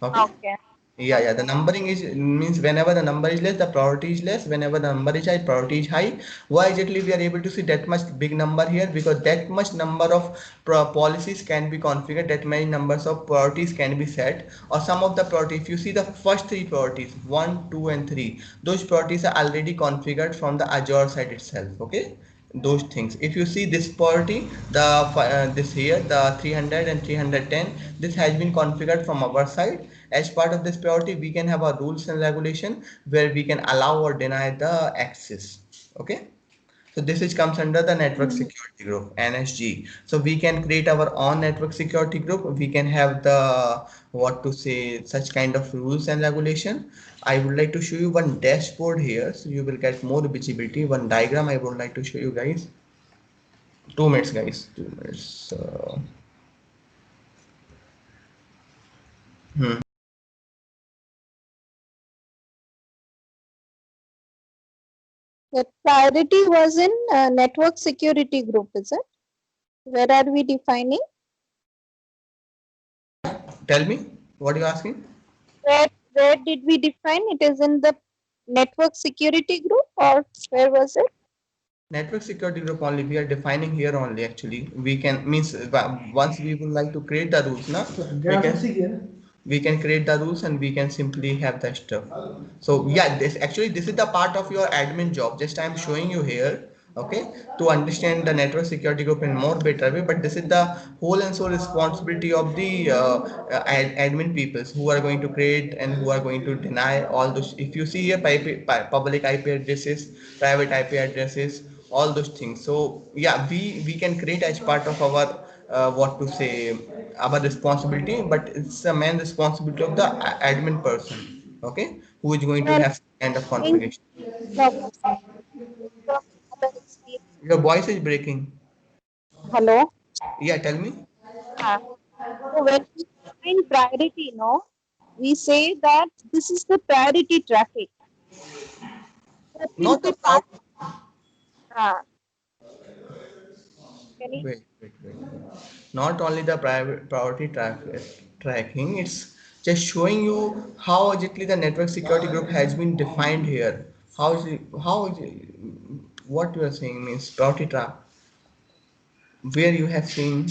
Okay. Okay. Yeah. The numbering is means whenever the number is less, the priority is less. Whenever the number is high, priority is high. Why exactly we are able to see that much big number here? Because that much number of policies can be configured, that many numbers of priorities can be set, or some of the priority. If you see the first three priorities, 1, 2, and 3, those priorities are already configured from the Azure side itself. Okay, those things. If you see this priority, this here, the 300 and 310, this has been configured from our side. As part of this priority, we can have a rules and regulation where we can allow or deny the access. Okay, so this is comes under the network security group, NSG. So we can create our own network security group. We can have the, what to say, such kind of rules and regulation. I would like to show you one dashboard here, so you will get more visibility. One diagram I would like to show you guys. 2 minutes, guys. 2 minutes. Hmm. The priority was in network security group, is it? Where are we defining? Tell me, what are you asking? Where did we define? It is in the network security group, or where was it? Network security group only we are defining here only. Actually, we can means once we would like to create the rules, now we can create the rules and we can simply have the stuff. So yeah, this is the part of your admin job. Just I'm showing you here, okay, to understand the network security group in more better way. But this is the whole and sole responsibility of the admin peoples who are going to create and who are going to deny all those. If you see here, public IP addresses, private IP addresses, all those things. So yeah, we can create as part of our what to say, our responsibility, but it's the main responsibility of the admin person, okay, who is going to Well, have some kind of in configuration. no, from other experience. Your voice is breaking. Hello. Yeah, tell me. Uh, so when we define priority, no, we say that this is the priority traffic that will Not the be passed. proud. Uh, can you, Wait. Not only the private priority tracking, it's just showing you how exactly the network security group has been defined here. How is it, what you are saying means priority trap, where you have seen.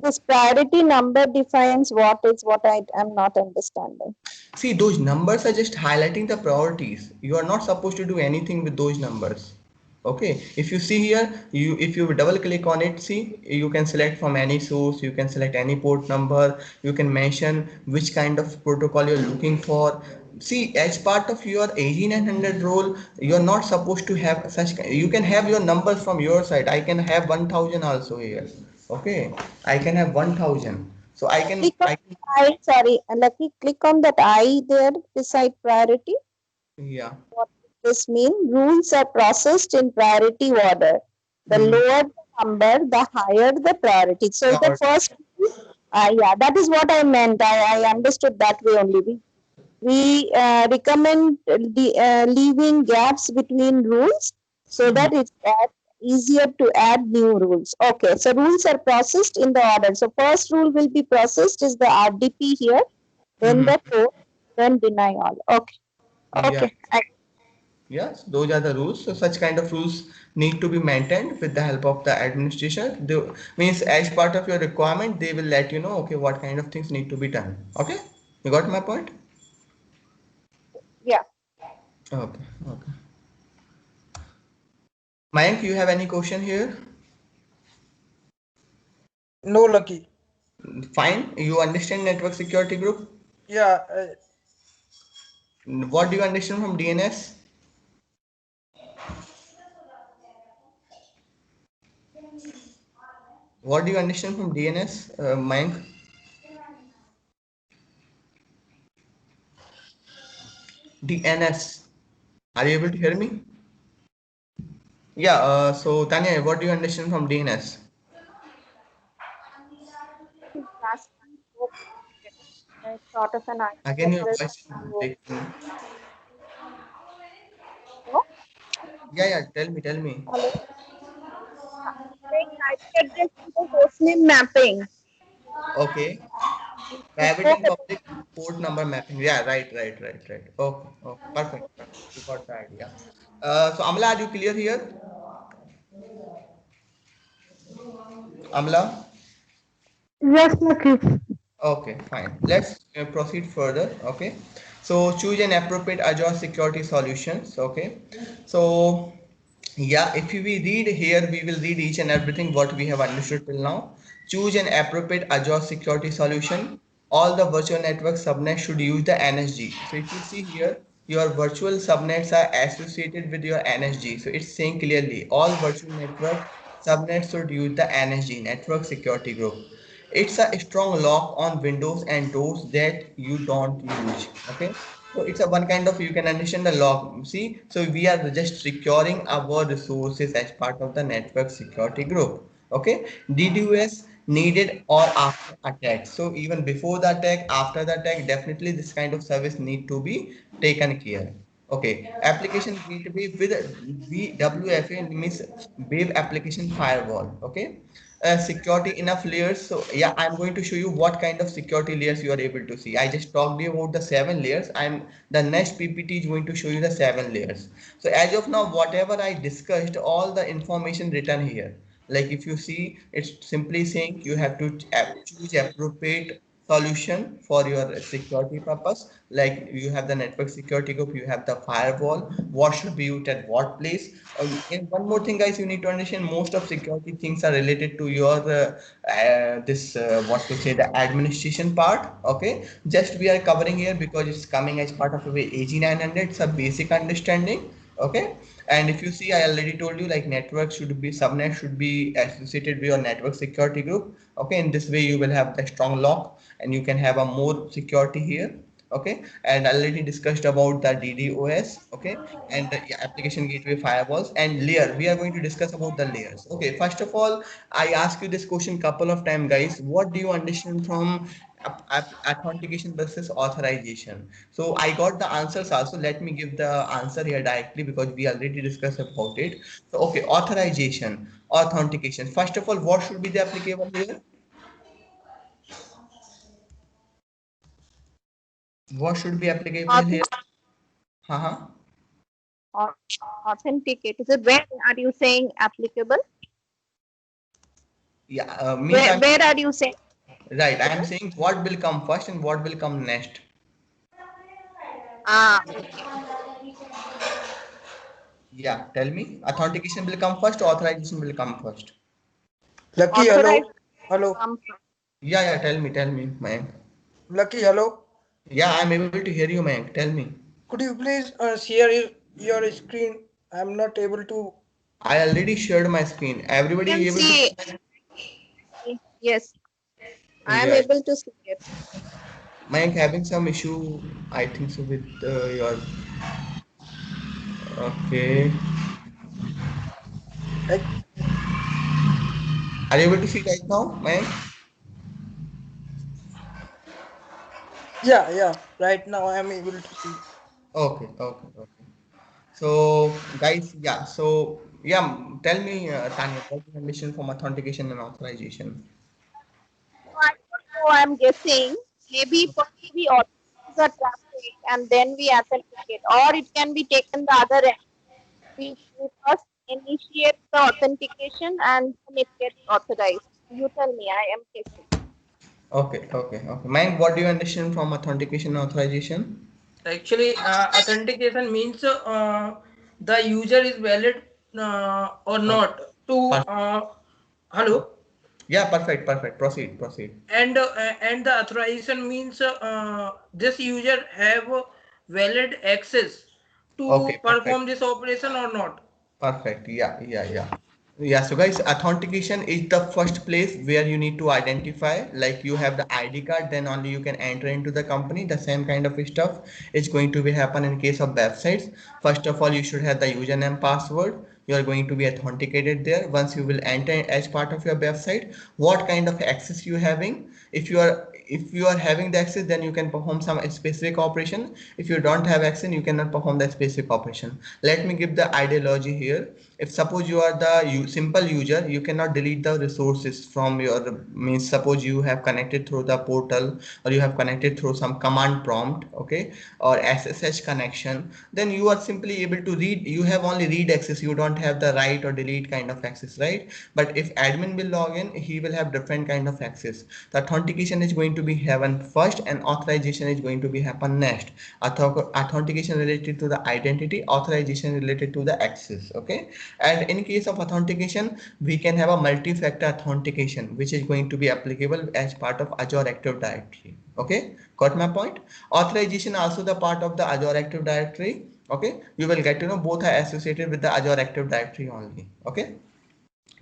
this priority number defines what is what I am not understanding. See, those numbers are just highlighting the priorities. You are not supposed to do anything with those numbers. Okay, if you see here, if you double click on it, see, you can select from any source, you can select any port number, you can mention which kind of protocol you're looking for. See, as part of your AG900 role, you're not supposed to have such, you can have your numbers from your side. I can have 1000 also here. Okay, I can have 1000. So Click on I can, I, sorry, Lucky, click on that I there beside priority. yeah. What does this mean? Rules are processed in priority order. The Hmm. lower the number, the higher the priority. So the Or first, yeah, that is what I meant. I understood that way only. We recommend leaving gaps between rules so that it's easier to add new rules. Okay, so rules are processed in the order. So first rule will be processed is the RDP here, then hmm. the code, then deny all. Okay, Yeah. okay. Yes, those are the rules. So such kind of rules need to be maintained with the help of the administration. Means as part of your requirement, they will let you know, okay, what kind of things need to be done. Okay, you got my point? Yeah. Okay, okay. Mayank, you have any question here? No, Lucky. Fine. You understand network security group? Yeah, What do you understand from DNS? What do you understand from DNS, Mayank? DNS. Are you able to hear me? Yeah, so Tanya, what do you understand from DNS? Last time, sort of an IP Again, your address. voice is breaking. No? Yeah, tell me. Hello? Saying IP address to the hostname mapping. Okay. You Private spoke and about public port number mapping. Yeah, right. Okay, perfect. You got the idea. So Amla, are you clear here? Amla? Yes, Lucky. Okay, fine. Let's proceed further. Okay. So choose an appropriate Azure security solutions. Okay. So yeah, if we read here, we will read each and everything what we have understood till now. Choose an appropriate Azure security solution. All the virtual network subnets should use the NSG. So if you see here, your virtual subnets are associated with your NSG. So it's saying clearly all virtual network subnets should use the NSG, network security group. It's a strong lock on windows and doors that you don't use. Okay, so it's a one kind of, you can understand the lock. See, so we are just securing our resources as part of the network security group. Okay, DDoS needed or after attack. So even before the attack, after the attack, definitely this kind of service need to be taken care. Okay, application gateway with WFA means web application firewall. Okay, security enough layers. So yeah, I'm going to show you what kind of security layers you are able to see. I just talked to you about the 7 layers. The next PPT is going to show you the 7 layers. So as of now, whatever I discussed, all the information written here. Like if you see, it's simply saying you have to choose appropriate solution for your security purpose. Like you have the network security group, you have the firewall, what should be used at what place. And one more thing guys, you need to understand, most of security things are related to your this what to say, the administration part. Okay, just we are covering here because it's coming as part of a AG900. It's a basic understanding. Okay, And if you see, I already told you like network should be subnet should be associated with your network security group. Okay, in this way you will have the strong lock and you can have a more security here. Okay, and I already discussed about the DDoS. Okay, and the application gateway firewalls and layer. We are going to discuss about the layers. Okay, first of all, I ask you this question couple of time, guys. What do you understand from authentication versus authorization? So I got the answers also. Let me give the answer here directly because we already discussed about it. So okay, authorization, authentication. First of all, what should be the applicable here? What should be applicable here? Uh-huh. Authenticate. Is it where are you saying applicable? Yeah, means Where are you saying? right. I am saying what will come first and what will come next. Okay. Yeah, tell me. Authentication will come first, authorization will come first. Lucky, hello. Authorized Hello. Yeah, tell me, Mayank. Lucky, hello. Yeah, I'm able to hear you, Mayank. Tell me. Could you please share your screen? I'm not able to. I already shared my screen. Everybody You can able to see. see Yes, I am yeah. able to see it. Mayank having some issue, I think so with your okay. Like, Are you able to see right now, Mayank? yeah. Right now I am able to see. Okay. So guys, yeah. So yeah, tell me, Tanya, what is the mission from authentication and authorization? So I don't know. I'm guessing maybe first we authorize the traffic and then we authenticate, or it can be taken the other end. We first initiate the authentication and then it gets authorized. You tell me. I am guessing. Okay. Mayank, what do you understand from authentication and authorization? Actually, authentication means the user is valid or Uh, not to per- hello. yeah, perfect. Proceed. And the authorization means this user have valid access to Okay, perfect. perform this operation or not. Perfect. Yeah. Yeah, so guys, authentication is the first place where you need to identify, like you have the ID card, then only you can enter into the company. The same kind of stuff is going to be happen in case of websites. First of all, you should have the username password. You are going to be authenticated there. Once you will enter as part of your website, what kind of access you having? If you are having the access, then you can perform some specific operation. If you don't have access, you cannot perform the specific operation. Let me give the ideology here. If suppose you are the simple user, you cannot delete the resources from your means. Suppose you have connected through the portal or you have connected through some command prompt, okay, or SSH connection, then you are simply able to read. You have only read access. You don't have the write or delete kind of access, right? But if admin will log in, he will have different kind of access. The authentication is going to be happen first and authorization is going to be happen next. Authentication related to the identity, authorization related to the access, okay? And in case of authentication, we can have a multi-factor authentication which is going to be applicable as part of Azure Active Directory. Okay, got my point? Authorization also the part of the Azure Active Directory. Okay, you will get to know both are associated with the Azure Active Directory only. Okay,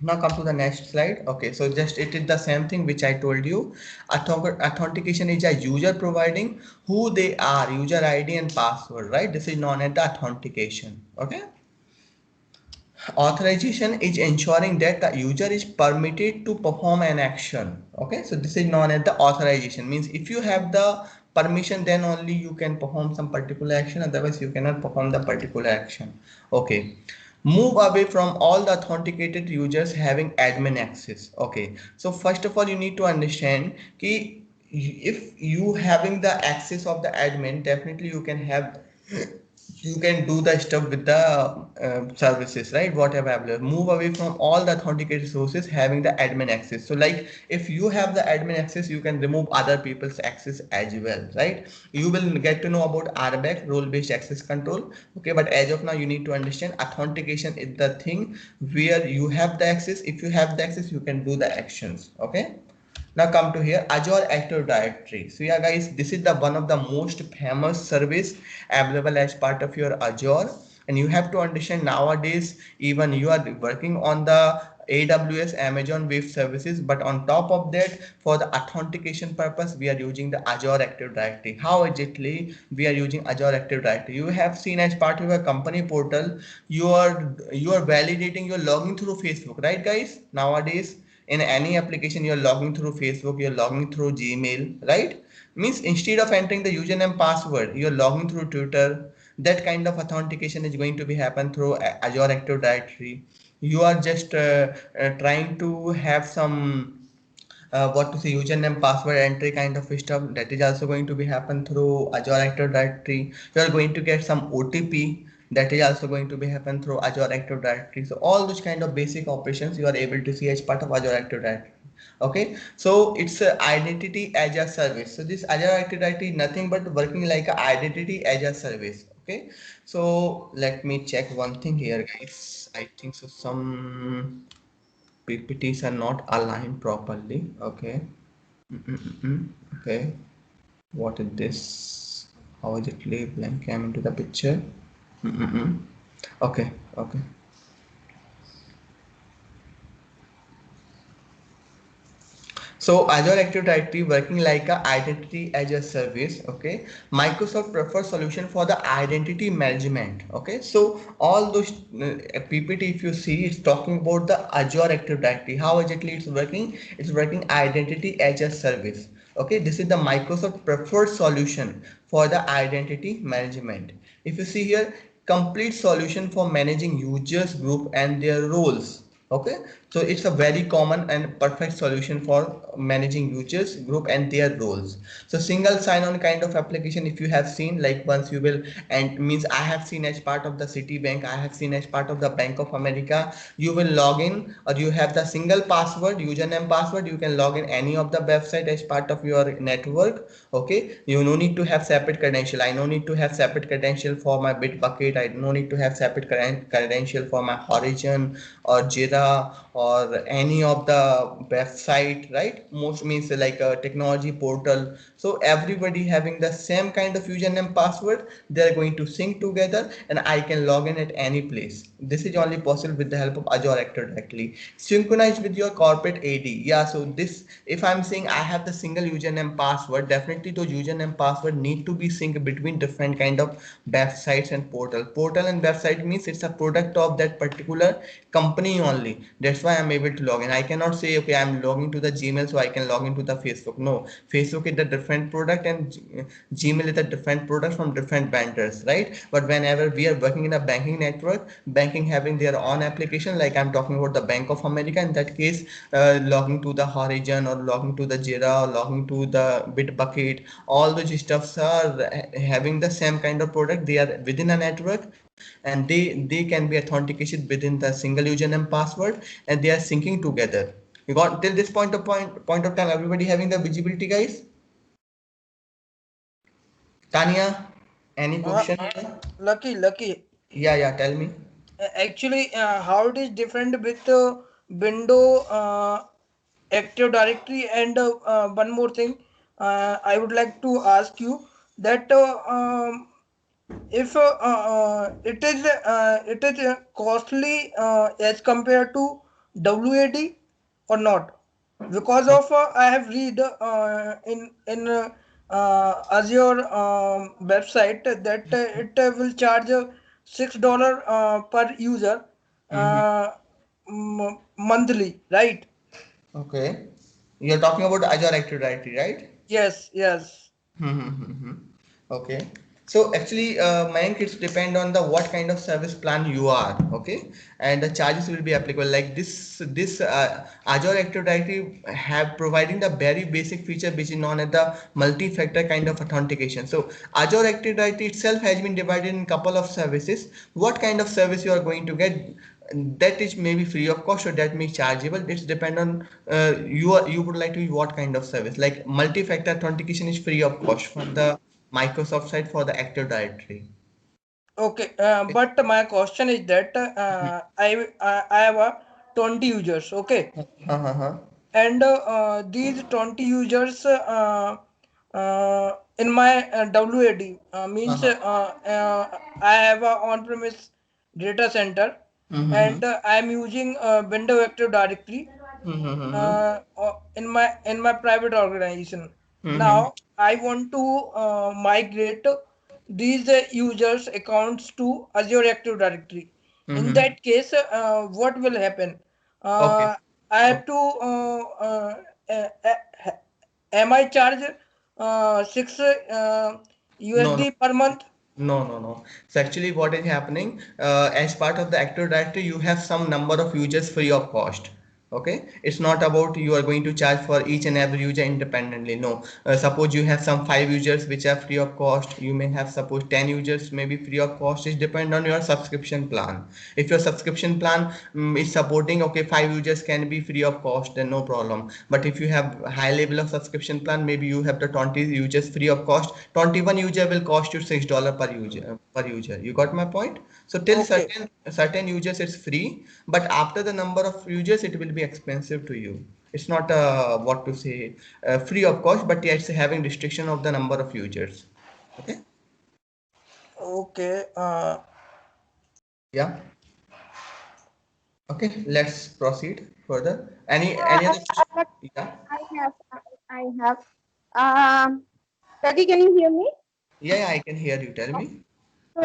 now come to the next slide. Okay, so just it is the same thing which I told you. Authentication is a user providing who they are, user ID and password, right? This is known as the authentication. Okay, authorization is ensuring that the user is permitted to perform an action. Okay, so this is known as the authorization. Means if you have the permission, then only you can perform some particular action, otherwise you cannot perform the particular action. Okay, move away from all the authenticated users having admin access. Okay, so first of all you need to understand ki if you having the access of the admin, definitely you can do the stuff with the services, right? Whatever available. Move away from all the authenticated sources having the admin access. So like if you have the admin access, you can remove other people's access as well, right? You will get to know about RBAC, role based access control. Okay, but as of now you need to understand authentication is the thing where you have the access. If you have the access, you can do the actions. Okay, now come to here, Azure Active Directory. So yeah guys, this is the one of the most famous service available as part of your Azure. And you have to understand nowadays, even you are working on the AWS Amazon Web Services, but on top of that, for the authentication purpose, we are using the Azure Active Directory. How exactly we are using Azure Active Directory? You have seen as part of your company portal, you are validating your login through Facebook, right, guys? Nowadays, in any application, you're logging through Facebook, you're logging through Gmail, right? Means instead of entering the username password, you're logging through Twitter. That kind of authentication is going to be happen through Azure Active Directory. You are just trying to have some what to say, username password entry kind of stuff, that is also going to be happen through Azure Active Directory. You are going to get some OTP, that is also going to be happen through Azure Active Directory. So all those kind of basic operations you are able to see as part of Azure Active Directory. Okay, so it's a identity as a service. So this Azure Active Directory is nothing but working like a identity as a service. Okay, so let me check one thing here, guys. I think so some PPTs are not aligned properly. Okay. Okay. What is this? How is it leave blank came into the picture? Okay. Okay. So Azure Active Directory working like a identity as a service. Okay, Microsoft prefers solution for the identity management. Okay, so all those PPT if you see, it's talking about the Azure Active Directory. How exactly it's working? It's working identity as a service. Okay, this is the Microsoft preferred solution for the identity management. If you see here, complete solution for managing users group and their roles. Okay, so it's a very common and perfect solution for managing users group and their roles. So single sign-on kind of application, if you have seen, like once you will, and means I have seen as part of the Citibank, I have seen as part of the Bank of America, you will log in or you have the single password, username password, you can log in any of the website as part of your network. Okay, you no need to have separate credential. I no need to have separate credential for my Bitbucket. I no need to have separate credential for my Horizon or Jira or any of the website, right? Most means like a technology portal. So everybody having the same kind of username password, they're going to sync together and I can log in at any place. This is only possible with the help of Azure Active Directory. Synchronize with your corporate AD. Yeah, so this, if I'm saying I have the single username password, definitely those username password need to be synced between different kind of websites and portal. Portal and website means it's a product of that particular company only. That's why I'm able to log in. I cannot say, okay, I'm logging to the Gmail so I can log into the Facebook. No, Facebook is a different product and Gmail is a different product from different vendors, right? But whenever we are working in a banking network, banking having their own application, like I'm talking about the Bank of America, in that case, logging to the Horizon or logging to the Jira or logging to the Bitbucket, all those stuffs are having the same kind of product. They are within a network and they can be authenticated within the single username password and they are syncing together. You got till this point of time, everybody having the visibility, guys? Tanya, any Uh, question here? lucky. Yeah, tell me. Actually, how it is different with window active directory, and one more thing I would like to ask you that if it is costly as compared to WAD or not, because of I have read in Azure website that it will charge $6 per user Mm-hmm. monthly, right? Okay, you're talking about Azure Active Directory, right? Yes. Mm-hmm. Okay. So actually, Mayank, it's depend on the what kind of service plan you are. Okay, and the charges will be applicable. Like this Azure Active Directory have providing the very basic feature which is known as the multi-factor kind of authentication. So Azure Active Directory itself has been divided in couple of services. What kind of service you are going to get? That is maybe free of cost or that may chargeable. It's depend on you would like to use what kind of service. Like multi-factor authentication is free of cost from the Microsoft side for the Active Directory. Okay, but my question is that I have 20 users, okay, Uh-huh. and these 20 users in my WAD means Uh-huh. I have a on-premise data center, Mm-hmm. and I am using Windows Active Directory Mm-hmm. in my private organization. Mm-hmm. Now I want to migrate these users accounts to Azure Active Directory. In Mm-hmm. that case, what will happen? Okay. Uh, I have Okay. to am I charged 6 No, no. USD per month? No, no, no. So actually what is happening, as part of the Active Directory, you have some number of users free of cost. Okay. It's not about you are going to charge for each and every user independently. No. Suppose you have some 5 users which are free of cost. You may have suppose 10 users may be free of cost. It depends on your subscription plan. If your subscription plan is supporting, okay, 5 users can be free of cost, then no problem. But if you have high level of subscription plan, maybe you have the 20 users free of cost. 21 user will cost you $6 per user per user. You got my point? So till Okay. certain users it's free, but after the number of users it will be expensive to you. It's not what to say free of cost, but yeah, it's having restriction of the number of users. Okay. Okay. Yeah. Okay. Let's proceed further. Any Uh, other uh, question? Yeah. I have. Um, Ravi, can you hear me? Yeah, yeah, I can hear you. Tell me. So,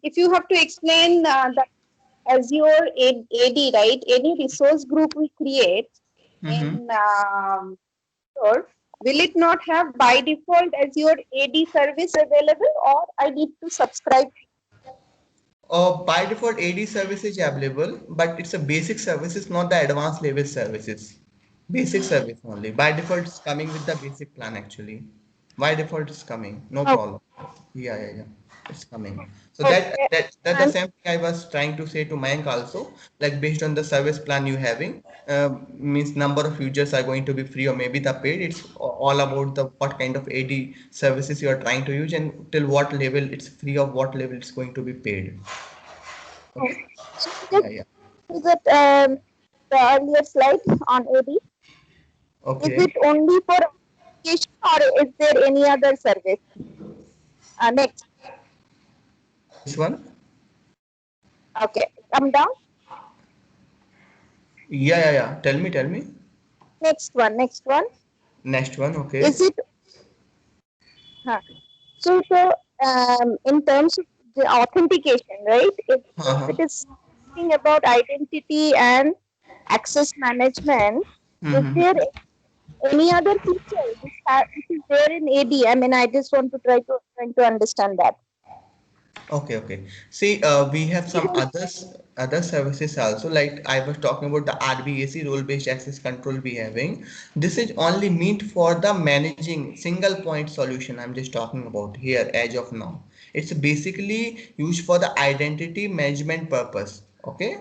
if you have to explain the Azure AD, right? Any resource group we create Mm-hmm. in Azure, will it not have by default Azure AD service available, or I need to subscribe? By default, AD service is available, but it's a basic services, not the advanced level services. Basic service only. By default, it's coming with the basic plan actually. By default, it's coming. No Okay. problem. Yeah, yeah, yeah. It's coming. So Okay. that the And same thing I was trying to say to Mayank also. Like based on the service plan you having, means number of users are going to be free or maybe the paid. It's all about the what kind of AD services you are trying to use and till what level it's free of what level it's going to be paid. Okay. so Yeah, yeah. is it the earlier slide on AD? Is Okay. it only for application, or is there any other service? Next. This one? Okay. Come down. Yeah, yeah, yeah. Tell me. Next one. Next one. Next one. Is Okay. it? Huh. So, in terms of the authentication, right? If Uh-huh. it is talking about identity and access management, is Mm-hmm. there any other feature which is there in AD? I mean, I just want to trying to understand that. Okay, okay. See, we have some other services also. Like I was talking about the RBAC role-based access control we having. This is only meant for the managing single point solution. I'm just talking about here as of now. It's basically used for the identity management purpose. Okay.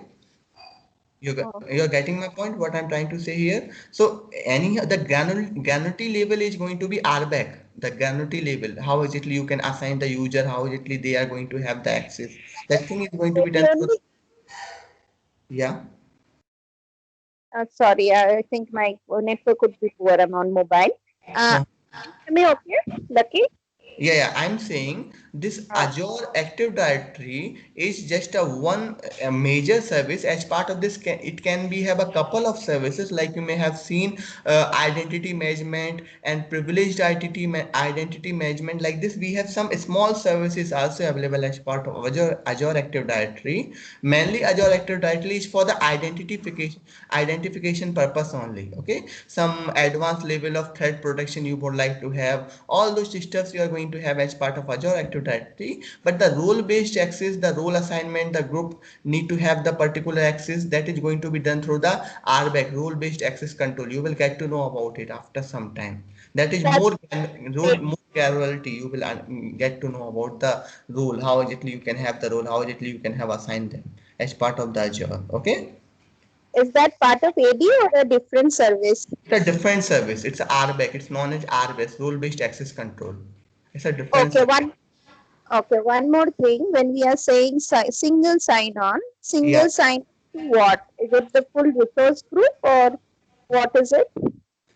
You're getting my point, what I'm trying to say here. So any the granularity level is going to be RBAC, the granularity level. How exactly you can assign the user, how exactly they are going to have the access. That thing is going to be done through, Clearly, yeah. sorry, I think my network could be poor. I'm on mobile. Huh. Hear me okay, Lucky? Yeah, yeah, I'm saying this Azure Active Directory is just a major service. As part of this, it can be have a couple of services like you may have seen identity management and privileged identity management. Like this, we have some small services also available as part of Azure Active Directory. Mainly, Azure Active Directory is for the identification purpose only. Okay, some advanced level of threat protection you would like to have, all those stuffs you are going to have as part of Azure Active Directory. But the role based access, the role assignment, the group need to have the particular access, that is going to be done through the RBAC, role based access control. You will get to know about it after some time. That is That's more granularity. You will get to know about the role, how exactly you can have the role, how exactly you can have assigned them as part of the Azure. Okay. is that part of AD or a different service? It's a different service. It's RBAC. It's known as RBAC, role-based access control. It's a different Okay, service. one more thing. When we are saying Yeah. single sign to what? Is it the full resource group, or what is it?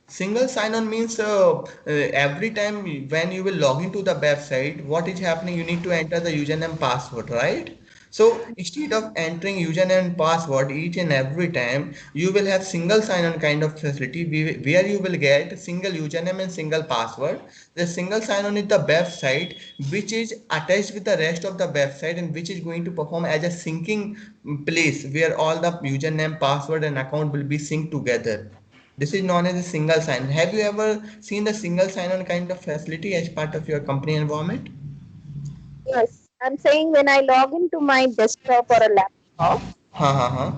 Single sign-on means every time when you will log into the website, what is happening? You need to enter the username and password, right? So instead of entering username and password each and every time, you will have single sign-on kind of facility where you will get single username and single password. The single sign-on is the website which is attached with the rest of the website and which is going to perform as a syncing place where all the username, password, and account will be synced together. This is known as a single sign. Have you ever seen the single sign-on kind of facility as part of your company environment? Yes, I'm saying when I log into my desktop or a laptop, Ha ha ha.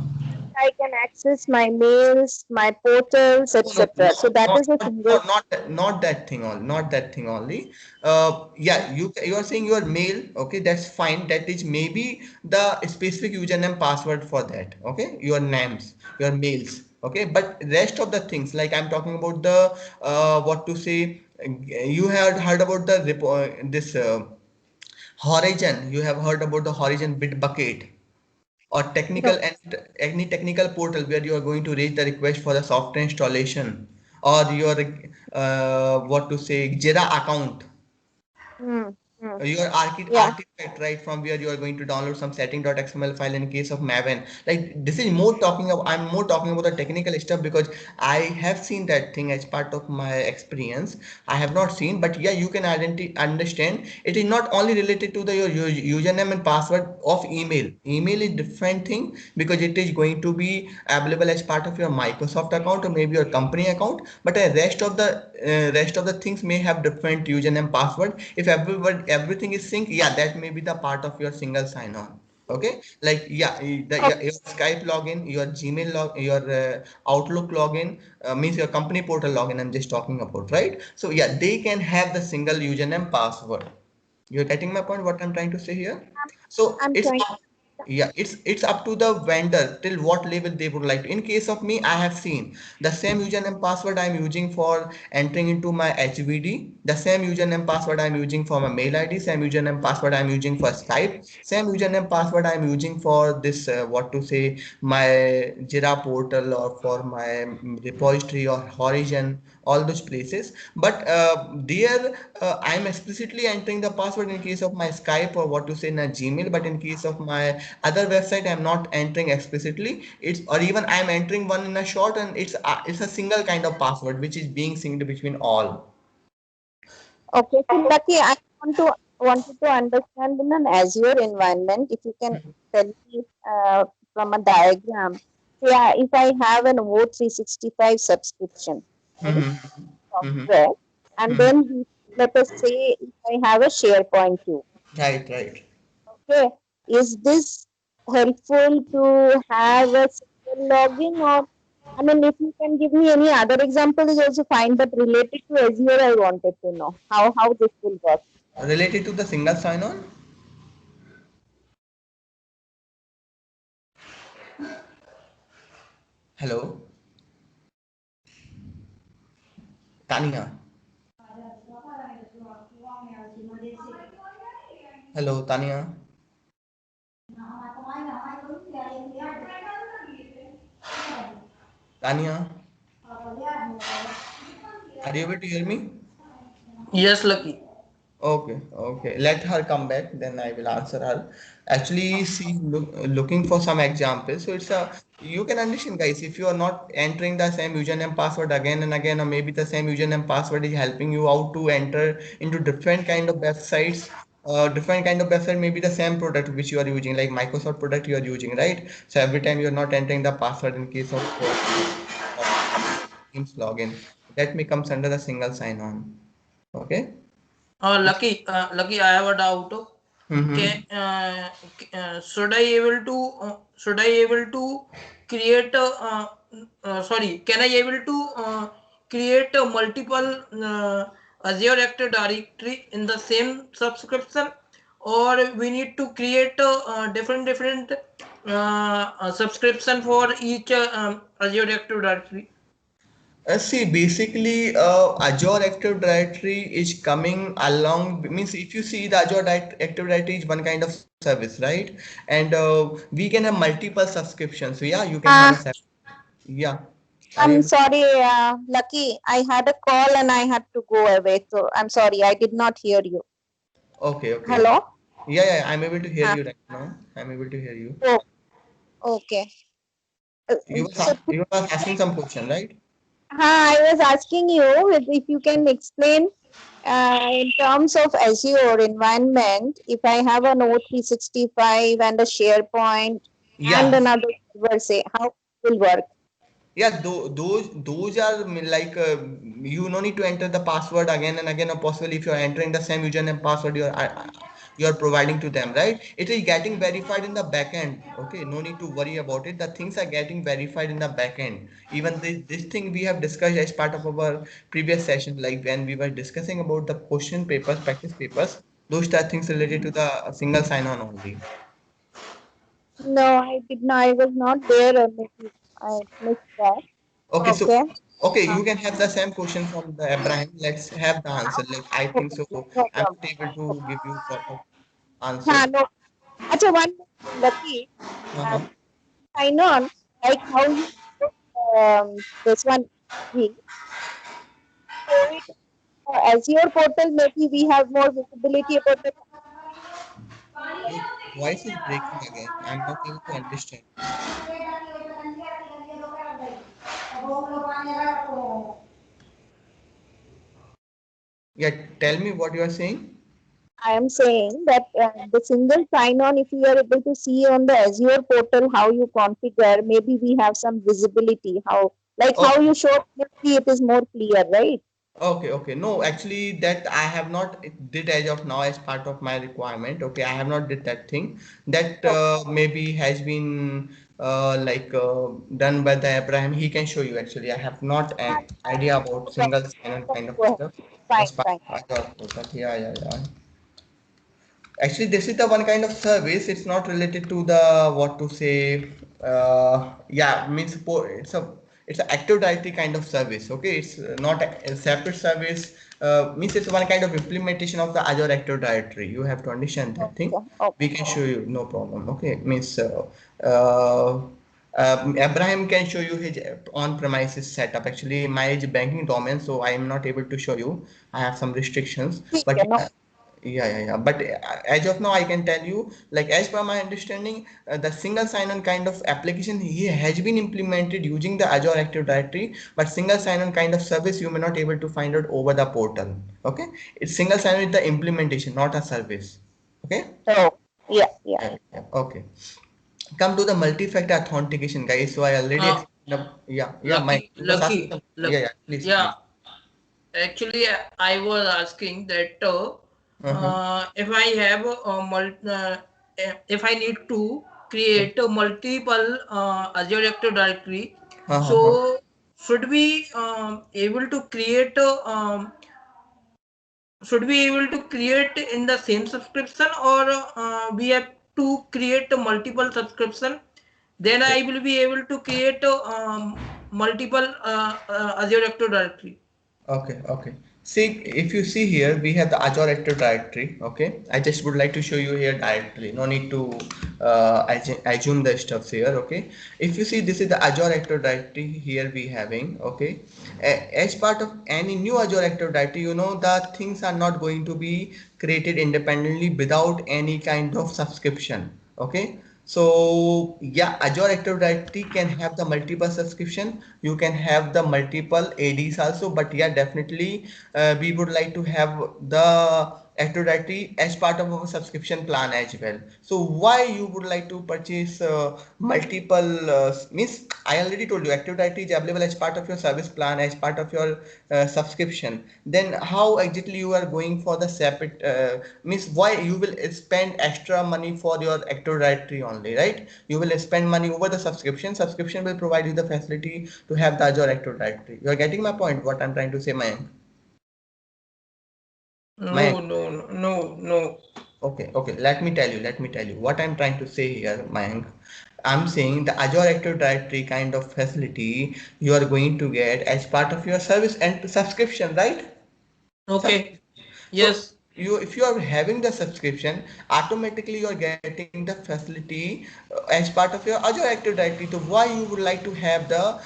I can access my mails, my portals, No, etc. So that is a single. not that thing all, not that thing only. Yeah, you are saying your mail, okay, that's fine. That is maybe the specific username password for that, okay, your names, your mails, okay. But rest of the things, like I'm talking about the what to say, you had heard about the this Horizon. You have heard about the Horizon Bitbucket or technical No. and any technical portal where you are going to raise the request for the software installation or your what to say Jira account, Hmm. Hmm. your Yeah. artifact, right, from where you are going to download some setting.xml file in case of Maven. Like this is more talking about, I'm more talking about the technical stuff because I have seen that thing as part of my experience. I have not seen, but yeah, you can understand it is not only related to the your username and password of email. Email is different thing because it is going to be available as part of your Microsoft account or maybe your company account, but the rest of the things may have different username password. If everything is sync, yeah, that may be the part of your single sign on. Okay, like yeah, your Skype login, your Gmail your Outlook login, means your company portal login, I'm just talking about, right? So yeah, they can have the single username password. You're getting my point, what I'm trying to say here? So I'm it's trying. yeah, it's up to the vendor till what level they would like to. In case of me, I have seen the same username password I'm using for entering into my HVD, the same username password I'm using for my mail ID, same username password I'm using for Skype, same username password I'm using for this what to say my Jira portal or for my repository or Horizon, all those places. But there I'm explicitly entering the password in case of my Skype or what to say in a Gmail, but in case of my other website I'm not entering explicitly. It's or even I'm entering one in a short and it's a single kind of password which is being synced between all. Okay, so Lucky, I wanted to understand in an Azure environment, if you can tell me from a diagram. Yeah, if I have an O365 subscription, right, Mm-hmm. Mm-hmm. software, and Mm-hmm. then let us say if I have a SharePoint too. Right, right. Okay, is this helpful to have a single login, or I mean, if you can give me any other example is also fine, but related to Azure, I wanted to know how this will work. Related to the single sign-on. Hello, Tania. Hello, Tania. Tania, are you able to hear me? Yes, Lucky. Okay, okay. Let her come back, then I will answer her. Actually, looking for some examples. So it's a you can understand, guys. If you are not entering the same username password again and again, or maybe the same username password is helping you out to enter into different kind of websites, different kind of website, maybe the same product which you are using, like Microsoft product you are using, right? So every time you are not entering the password in case of Teams login, that may comes under the single sign-on. Okay. Lucky, I have a doubt. Mm-hmm. Should I able to create sorry, can I able to create a multiple Azure Active Directory in the same subscription, or we need to create different subscription for each Azure Active Directory? See, basically, Azure Active Directory is coming along. Means, if you see the Active Directory is one kind of service, right? And we can have multiple subscriptions. So yeah, you can have a Uh, yeah. I'm sorry, Lucky. I had a call and I had to go away. So I'm sorry, I did not hear you. Okay, okay. Hello? Yeah, I'm able to hear Ah, you right now. I'm able to hear you. oh, okay. So You were asking some question, right? I was asking you if you can explain in terms of Azure environment, if I have an O365 and a SharePoint and Yeah, another server, say, how it will work? yeah. Those are like you no need to enter the password again and again. Or possible if you are entering the same username password you are providing to them, right? It is getting verified in the backend. Okay, no need to worry about it. The things are getting verified in the backend. Even this thing we have discussed as part of our previous session, like when we were discussing about the question papers, practice papers. Those are things related to the single sign-on only. No, I did not. I was not there, or maybe I missed that. Okay, so Okay. okay, Uh, you can have the same question from the Abraham. Let's have the answer. Like I think so. no I'm problem. not able to give you proper answer. No. Acha, one more thing, Lucky. Uh, Uh-huh. sign on, like how you put this one. So it, Azure portal, maybe we have more visibility about the. Your voice is breaking again. I'm not able to understand. Yeah, tell me what you are saying. I am saying that the single sign-on, if you are able to see on the Azure portal how you configure, maybe we have some visibility. How, like how Okay, you showed, maybe it is more clear, right? okay. No, actually, that I have not did as of now as part of my requirement. Okay, I have not did that thing. That Okay, maybe has been done by the Abraham. He can show you actually. I have not an idea about no problem. single sign-on Just kind of go ahead. stuff Fine, as part fine. of our portal. Yeah. Actually, this is the one kind of service. It's not related to the what to say. Yeah, means it's an active directory kind of service. Okay, it's not a separate service. Means it's one kind of implementation of the Azure Active Directory. You have to understand that thing. Okay, okay. We can show you, no problem. Okay, means uh, Abraham can show you his on-premises setup. Actually, my is banking domain, so I am not able to show you. I have some restrictions, ठीक but है, no. yeah. But as of now, I can tell you, like as per my understanding, the single sign-on kind of application he has been implemented using the Azure Active Directory, but single sign-on kind of service you may not able to find out over the portal. Okay, it's single sign-on is the implementation, not a service. Okay. Oh, yeah. Okay. Come to the multi-factor authentication, guys. So I already Uh, explained. Yeah. My lucky, you was asking some. Yeah. Please. yeah. Actually, I was asking that Uh-huh. if I have if I need to create a multiple Azure Active Directory, Uh-huh. so should we able to create should we able to create in the same subscription, or we have to create a multiple subscription, then I will be able to create multiple Azure Active Directory. Okay. See, if you see here, we have the Azure Active Directory. Okay, I just would like to show you here directly. No need to assume the stuffs here. Okay, if you see, this is the Azure Active Directory. Here we having. Okay, as part of any new Azure Active Directory, you know the things are not going to be created independently without any kind of subscription. Okay, so yeah, Azure Active Directory can have the multiple subscription. You can have the multiple ADs also, but yeah, definitely we would like to have the Active Directory as part of our subscription plan as well. So why you would like to purchase multiple means I already told you Active Directory is available as part of your service plan, as part of your subscription. Then how exactly you are going for the separate means why you will spend extra money for your Active Directory only, right? You will spend money over the subscription. Subscription will provide you the facility to have the Azure Active Directory. You are getting my point, what I'm trying to say, Mayank? Mayank. No. Okay. Let me tell you what I'm trying to say here, Mayank. I'm saying the Azure Active Directory kind of facility you are going to get as part of your service and subscription, right? Okay. So Yes. if you are having the subscription, automatically you are getting the facility as part of your Azure Active Directory. So why you would like to have the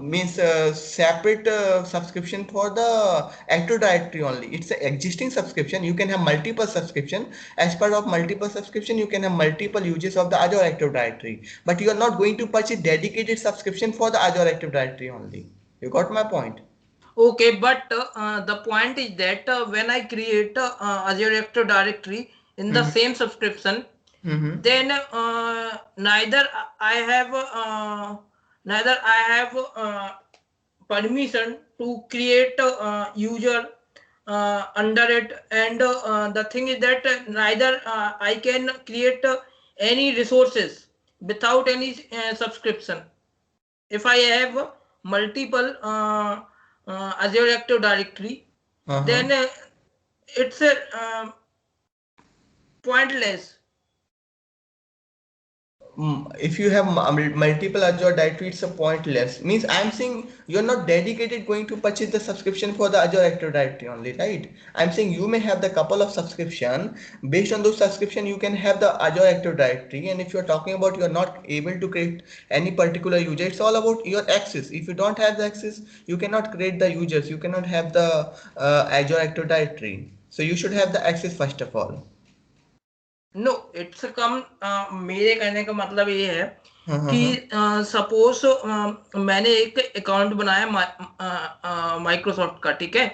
means separate subscription for the Active Directory only? It's an existing subscription. You can have multiple subscription. As part of multiple subscription, you can have multiple uses of the Azure Active Directory, but you are not going to purchase dedicated subscription for the Azure Active Directory only. You got my point? Okay, but the point is that when I create Azure Active Directory in the Mm-hmm. same subscription, Mm-hmm. then I have neither I have permission to create a user under it, and the thing is that neither I can create any resources without any subscription. If I have multiple Azure Active Directory, Uh-huh. then it's pointless. If you have multiple Azure directory, it's a pointless. Means I'm saying you're not dedicated going to purchase the subscription for the Azure Active Directory only, right? I'm saying you may have the couple of subscription. Based on those subscription, you can have the Azure Active Directory. And if you're talking about you're not able to create any particular user, it's all about your access. If you don't have the access, you cannot create the users. You cannot have the Azure Active Directory. So you should have the access first of all. No it's come मेरे कहने का मतलब ये है कि Uh-huh. Suppose मैंने एक account बनाया माइक्रोसॉफ्ट का, ठीक है,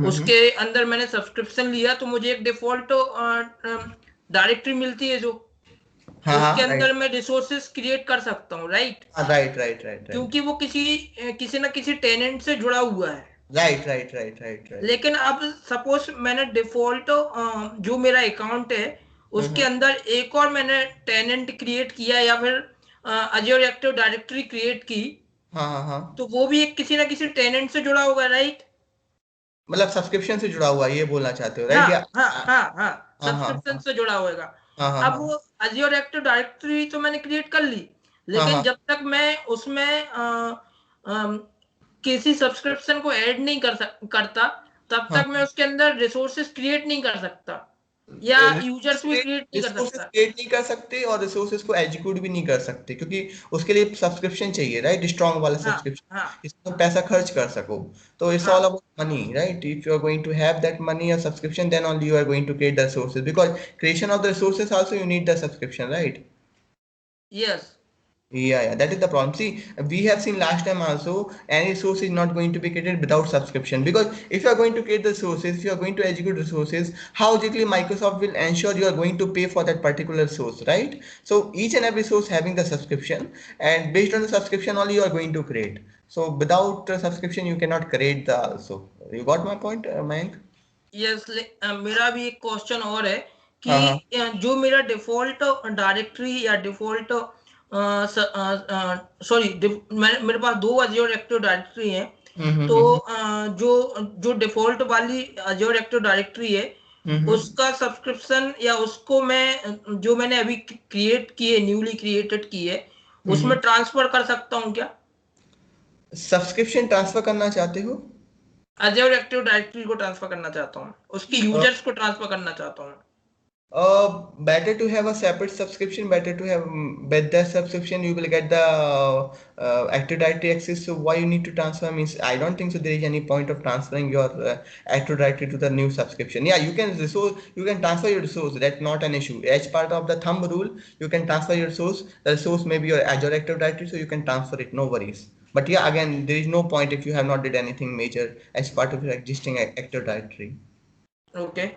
उसके अंदर मैंने सब्सक्रिप्शन लिया तो मुझे एक डिफॉल्ट डायरेक्टरी मिलती है जो हाँ उसके हाँ, अंदर मैं रिसोर्सेस क्रिएट कर सकता हूँ, राइट? राइट राइट राइट क्योंकि वो किसी ना किसी टेनेंट से जुड़ा हुआ है। Right right right right right. लेकिन अब सपोज मैंने डिफॉल्ट जो मेरा अकाउंट है उसके अंदर एक और मैंने टेनेंट क्रिएट किया या फिर अज्योर एक्टिव डायरेक्टरी क्रिएट की, हाँ हाँ हाँ, तो वो भी एक किसी ना किसी टेनेंट से जुड़ा होगा, राइट? मतलब सब्सक्रिप्शन से जुड़ा हुआ है, ये बोलना चाहते हो, राइट? हाँ या हाँ हाँ हाँ, हाँ हाँ सब्सक्रिप्शन से जुड़ा होगा। हाँ हाँ अब वो अज्योर एक्टिव डायरेक्टरी तो मैंने क्रिएट कर ली, लेकिन हाँ, जब तक मैं उसमें किसी सब्सक्रिप्शन को ऐड नहीं करता तब हाँ, तक मैं उसके अंदर रिसोर्सेस क्रिएट नहीं कर सकता या यूजर्स भी क्रिएट नहीं कर रिसोर्सेज सकता। क्रिएट नहीं कर सकते और रिसोर्सेज को एग्जीक्यूट भी नहीं कर सकते, क्योंकि उसके लिए सब्सक्रिप्शन चाहिए, राइट? स्ट्रॉन्ग वाला हाँ सब्सक्रिप्शन, हाँ इसमें तुम पैसा खर्च कर सको। तो इट्स ऑल हाँ, about money, right? If you are going to have that money or subscription, then only you are going to create the resources, because creation of the resources also you need the subscription, right? Yes Yeah, that is the problem. See, we have seen last time also, any resource is not going to be created without subscription. Because if you are going to create the resources, if you are going to execute resources, how exactly Microsoft will ensure you are going to pay for that particular resource, right? So each and every source having the subscription, and based on the subscription only you are going to create. So without subscription, you cannot create the also. You got my point, Mayank? Yes. मेरा भी एक question और है कि हाँ हाँ, जो मेरा डिफॉल्ट डायरेक्टरी या डिफॉल्ट सॉरी मेरे पास दो अज्योर एक्टिव डायरेक्टरी है, तो जो जो डिफॉल्ट वाली अज्योर एक्टिव डायरेक्टरी है उसका सब्सक्रिप्शन या उसको मैं जो मैंने अभी क्रिएट की है, न्यूली क्रिएटेड की है, उसमें ट्रांसफर कर सकता हूँ क्या? सब्सक्रिप्शन ट्रांसफर करना चाहते हो? अज्योर एक्टिव डायरेक्टरी को ट्रांसफर करना चाहता हूँ, उसकी यूजर्स को ट्रांसफर करना चाहता हूँ। Better to have a separate subscription. Better to have with that subscription you will get the Active Directory access. So why you need to transfer? Means I don't think so there is any point of transferring your Active Directory to the new subscription. Yeah, you can transfer your resource. That's not an issue. As part of the thumb rule, you can transfer your resource. The resource may be your Azure Active Directory, so you can transfer it. No worries. But yeah, again, there is no point if you have not did anything major as part of your existing Active Directory. Okay.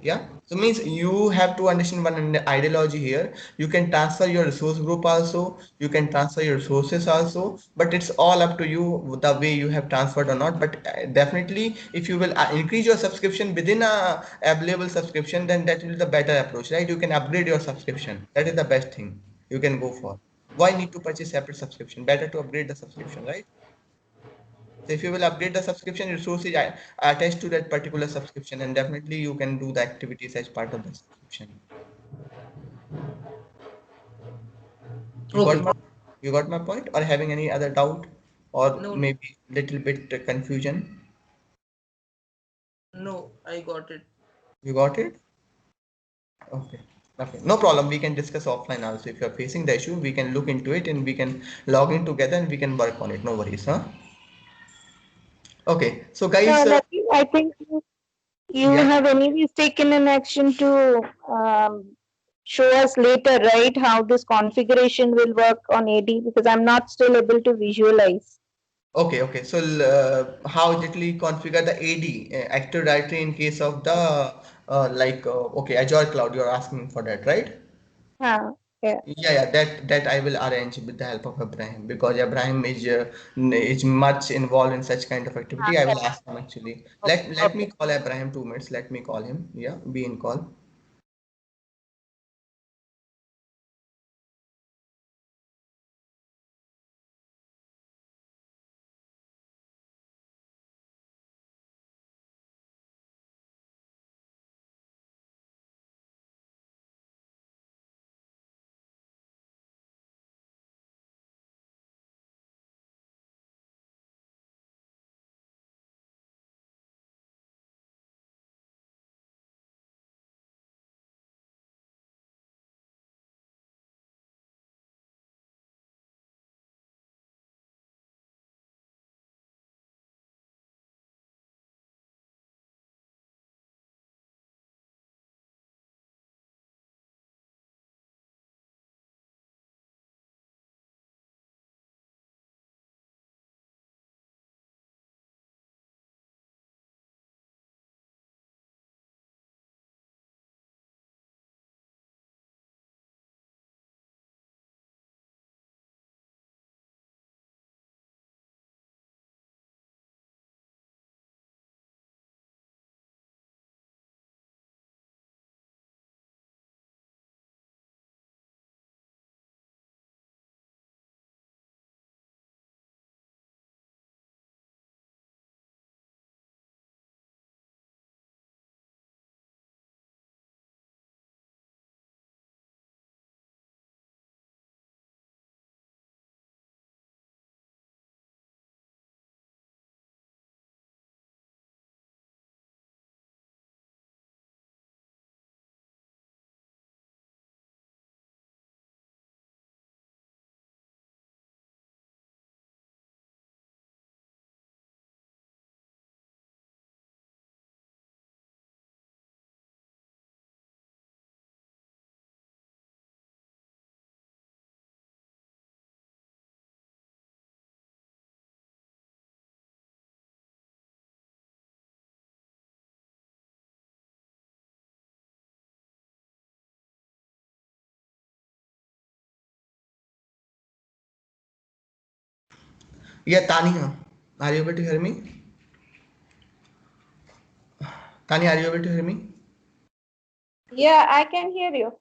Yeah, so means you have to understand one ideology here. You can transfer your resource group also, you can transfer your resources also, but it's all up to you the way you have transferred or not. But definitely if you will increase your subscription within a available subscription, then that will be the better approach, right? You can upgrade your subscription. That is the best thing you can go for. Why need to purchase separate subscription? Better to upgrade the subscription, right? So if you will upgrade the subscription, resources attached to that particular subscription, and definitely you can do the activities as part of the subscription. You Okay. got my you got my point, or having any other doubt, or No, maybe little bit confusion? no, I got it. You got it? Okay. Okay. No problem. We can discuss offline also. If you're facing the issue, we can look into it and we can log in together and we can work on it. No worries, huh? Okay. So No, guys, nothing. I think you yeah. have anyways taken an action to show us later, right, how this configuration will work on AD because I'm not still able to visualize. Okay. Okay. So how exactly configure the AD Active Directory in case of the okay, Azure Cloud. You're asking for that, right? Huh, yeah. Yeah, yeah, that I will arrange with the help of Ibrahim because Ibrahim is much involved in such kind of activity. I will ask him actually. Let Okay. me call Ibrahim 2 minutes. Let me call him. Yeah, be in call. Yeah, Tanya, are you able to hear me? Tanya, are you able to hear me? Yeah, I can hear you.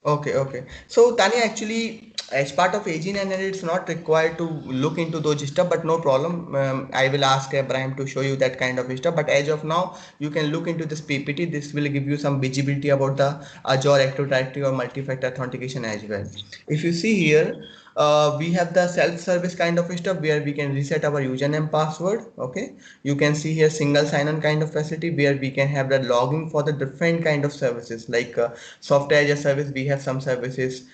Okay, okay. So Tanya, actually, as part of aging and it's not required to look into those stuff, but no problem. I will ask Abraham to show you that kind of stuff. But as of now, you can look into this PPT. This will give you some visibility about the Azure Active Directory or multi-factor authentication as well. If you see here, we have the self-service kind of stuff where we can reset our username password. Okay, you can see here single sign-on kind of facility where we can have the logging for the different kind of services like software as a service. We have some services,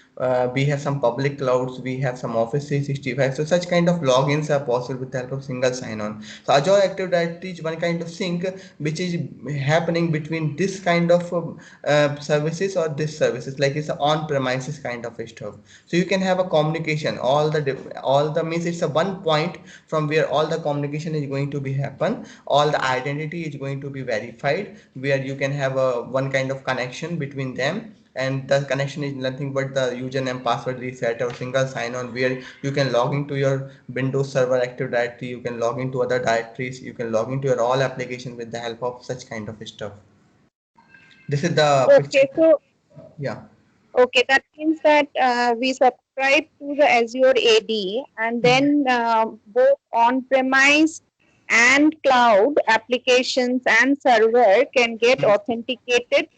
we have some public clouds, we have some Office 365. So such kind of logins are possible with the help of single sign-on. So Azure Active Directory is one kind of sync which is happening between this kind of services or this services, like it's a on-premises kind of stuff. So you can have a communication. All the means it's a one point from where all the communication is going to be happen. All the identity is going to be verified, where you can have a one kind of connection between them, and the connection is nothing but the username password reset or single sign-on, where you can log into your Windows Server Active Directory, you can log into other directories, you can log into your all application with the help of such kind of stuff. This is the picture. Okay, so Yeah. okay, that means that we subscribe to the Azure AD and then both on-premise and cloud applications and server can get authenticated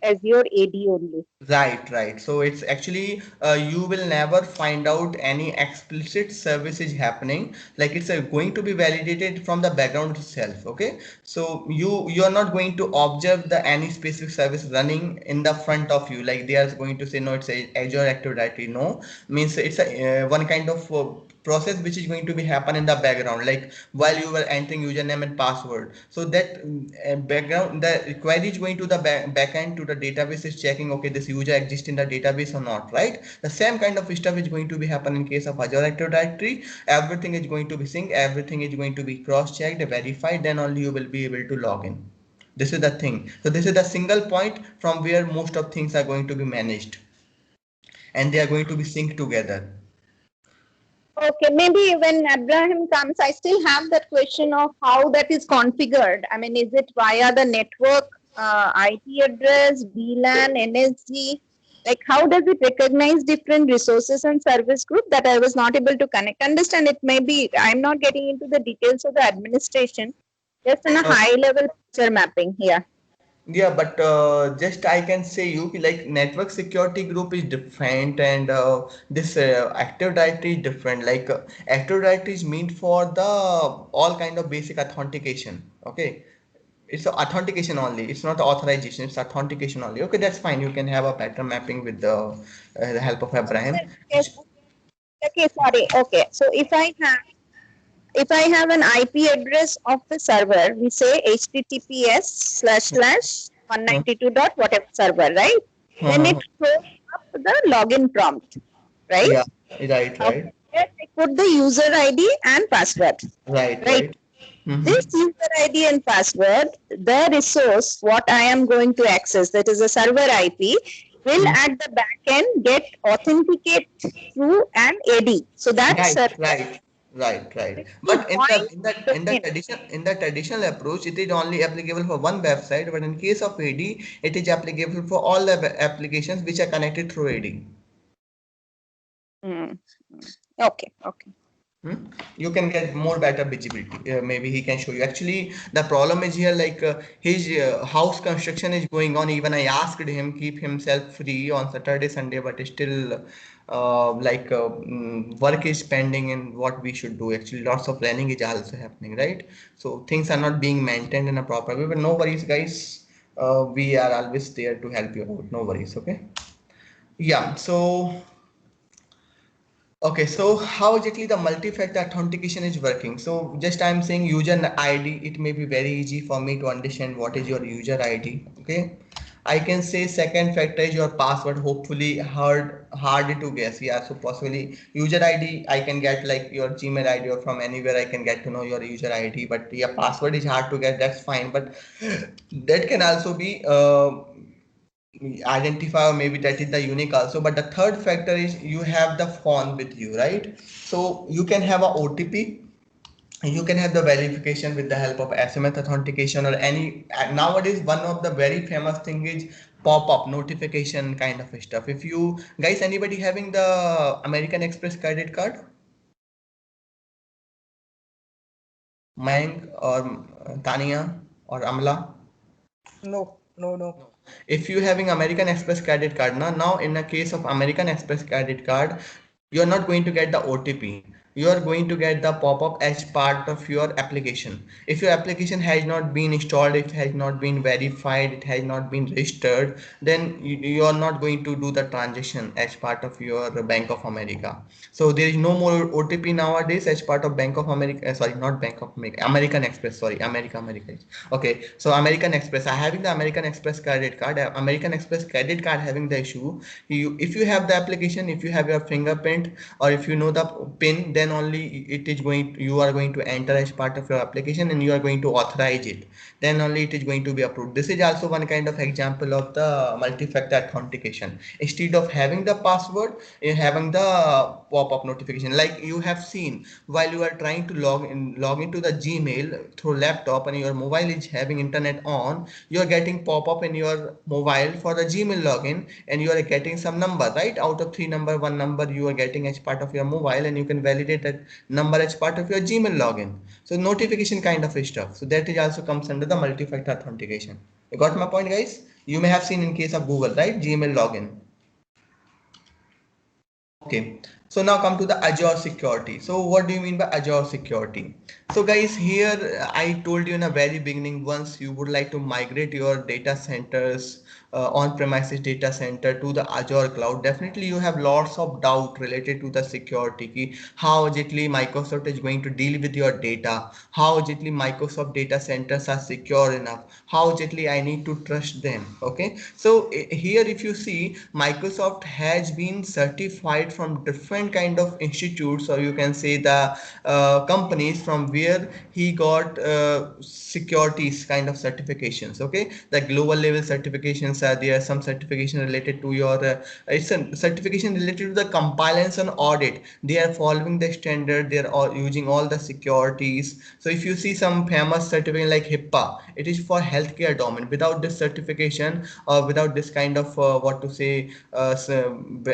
Azure AD only. Right. So it's actually you will never find out any explicit services happening. Like it's going to be validated from the background itself. Okay, so you are not going to observe the any specific service running in the front of you. Like they are going to say no, it's a Azure Active Directory. No, means it's a one kind of process which is going to be happen in the background, like while you were entering username and password. So that background, the query is going to the backend to the database, is checking, okay, this user exists in the database or not, right? The same kind of stuff is going to be happen in case of Azure Active Directory. Everything is going to be synced, everything is going to be cross-checked, verified, then only you will be able to log in. This is the thing. So this is the single point from where most of things are going to be managed, and they are going to be synced together. Okay, maybe when Abraham comes, I still have that question of how that is configured. I mean, is it via the network, IP address, VLAN, NSG? Like, how does it recognize different resources and service group that I was not able to connect? Understand, it may be, I'm not getting into the details of the administration, just in a high level picture mapping here. Yeah, but just I can say you like network security group is different, and this Active Directory is different. Like Active Directory is meant for the all kind of basic authentication. Okay, it's authentication only. It's not authorization. It's authentication only. Okay, that's fine. You can have a pattern mapping with the help of Abraham. Yes. Okay, sorry. Okay, so if I have an IP address of the server, we say https://192 dot whatever server, right? Then it throws up the login prompt, right? Yeah, right. Okay. Here I put the user ID and password, right? Right. This user ID and password, the resource what I am going to access, that is a server IP, will at the back end get authenticate through an AD. So that server Right. But in the traditional approach, it is only applicable for one website. But in case of AD, it is applicable for all the applications which are connected through AD. Okay. You can get more better visibility. Maybe he can show you. Actually, the problem is here, like his house construction is going on. Even I asked him keep himself free on Saturday, Sunday, but still work is pending in what we should do. Actually, lots of planning is also happening, right? So things are not being maintained in a proper way. But no worries, guys. We are always there to help you out. No worries, okay? Yeah. So. Okay, so how exactly the multi-factor authentication is working? So just I'm saying user ID, it may be very easy for me to understand what is your user ID. Okay, I can say second factor is your password, hopefully hard to guess. Yeah, so possibly user ID, I can get like your Gmail ID or from anywhere I can get to know your user ID, but yeah, password is hard to get, that's fine. But that can also be identify, or maybe that is the unique also. But the third factor is you have the phone with you, right? So you can have a OTP, you can have the verification with the help of SMS authentication or any. Nowadays one of the very famous thing is pop-up notification kind of stuff. If you guys, anybody having the American Express credit card? Mayank or Tania or Amla? No. If you having American Express credit card, now in the case of American Express credit card, you're not going to get the OTP. You are going to get the pop-up as part of your application. If your application has not been installed, it has not been verified, it has not been registered, then you are not going to do the transaction as part of your Bank of America. So there is no more OTP nowadays as part of Bank of America. Sorry, not Bank of America, American Express. Sorry, America. Okay, so American Express. I having the American Express credit card. American Express credit card having the issue. If you have the application, if you have your fingerprint, or if you know the pin, then only it is going. You are going to enter as part of your application, and you are going to authorize it. Then only it is going to be approved. This is also one kind of example of the multi-factor authentication. Instead of having the password, you're having the pop-up notification. Like you have seen while you are trying to log into the Gmail through laptop and your mobile is having internet on, you are getting pop-up in your mobile for the Gmail login, and you are getting some number, right? Out of 3 number, 1 number you are getting as part of your mobile, and you can validate that number as part of your Gmail login. So notification kind of stuff. So that is also comes under the multi-factor authentication. You got my point, guys? You may have seen in case of Google, right? Gmail login. Okay, so now come to the Azure security. So what do you mean by Azure security? So guys, here I told you in the very beginning, once you would like to migrate your data centers, on-premises data center to the Azure cloud, definitely you have lots of doubt related to the security. How exactly Microsoft is going to deal with your data, how exactly Microsoft data centers are secure enough, how exactly I need to trust them. Okay, so here if you see, Microsoft has been certified from different kind of institutes, or you can say the companies from where he got securities kind of certifications. Okay, the global level certifications are there, some certification related to your it's a certification related to the compliance and audit. They are following the standard, they are all using all the securities. So if you see some famous certificate like HIPAA, it is for healthcare domain. Without this certification, or without this kind of what to say,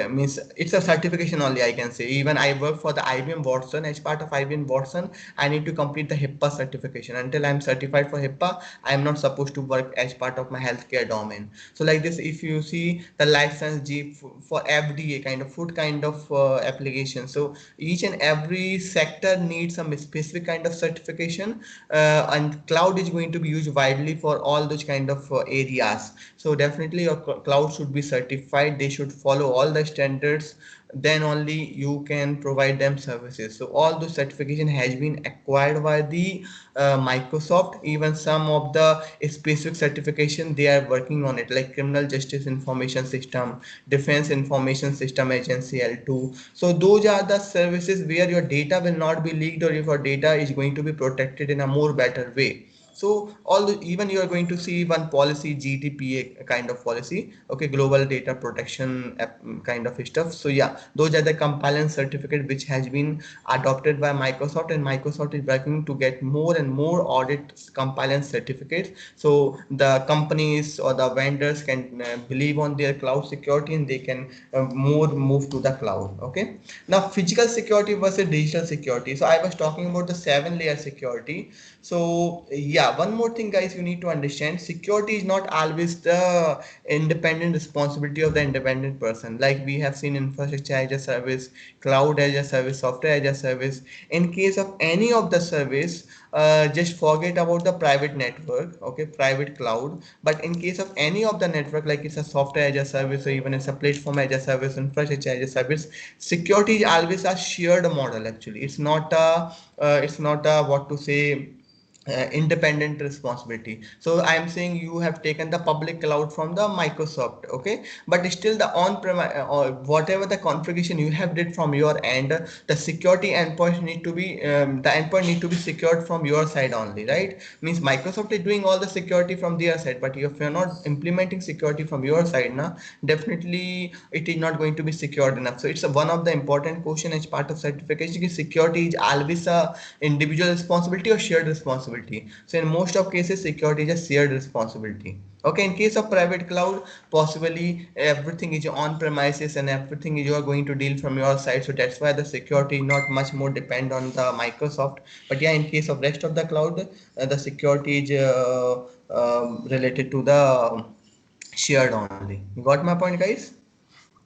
means it's a certification only, I can say. Even I work for the IBM Watson. As part of IBM Watson, I need to complete the HIPAA certification. Until I'm certified for HIPAA, I am not supposed to work as part of my healthcare domain. So like this, if you see the license G for FDA kind of food kind of application, so each and every sector needs some specific kind of certification, and cloud is going to be used widely for all those kind of areas. So definitely your cloud should be certified, they should follow all the standards, then only you can provide them services. So all those certification has been acquired by the Microsoft. Even some of the specific certification they are working on it, like criminal justice information system, defense information system agency, L2. So those are the services where your data will not be leaked, or if your data is going to be protected in a more better way. So even you are going to see one policy, GDPR kind of policy, okay, global data protection kind of stuff. So yeah, those are the compliance certificate which has been adopted by Microsoft, and Microsoft is working to get more and more audit compliance certificates, so the companies or the vendors can believe on their cloud security, and they can more move to the cloud. Okay, now physical security versus digital security. So I was talking about the 7-layer security. So yeah, one more thing guys, you need to understand, security is not always the independent responsibility of the independent person. Like we have seen infrastructure as a service, cloud as a service, software as a service. In case of any of the service, just forget about the private network, okay, private cloud. But in case of any of the network, like it's a software as a service, or even it's a platform as a service, infrastructure as a service, security is always a shared model. Actually, it's not a what to say, independent responsibility. So I am saying you have taken the public cloud from the Microsoft, okay, but still the on-premise or whatever the configuration you have did from your end, the security endpoints need to be the endpoint need to be secured from your side only, right? Means Microsoft is doing all the security from their side, but if you're not implementing security from your side now, definitely it is not going to be secured enough. So it's one of the important question as part of certification. Security is always a individual responsibility or shared responsibility. So in most of cases, security is a shared responsibility. Okay, in case of private cloud, possibly everything is on premises and everything you are going to deal from your side. So that's why the security not much more depend on the Microsoft. But yeah, in case of rest of the cloud, the security is related to the shared only. You got my point, guys?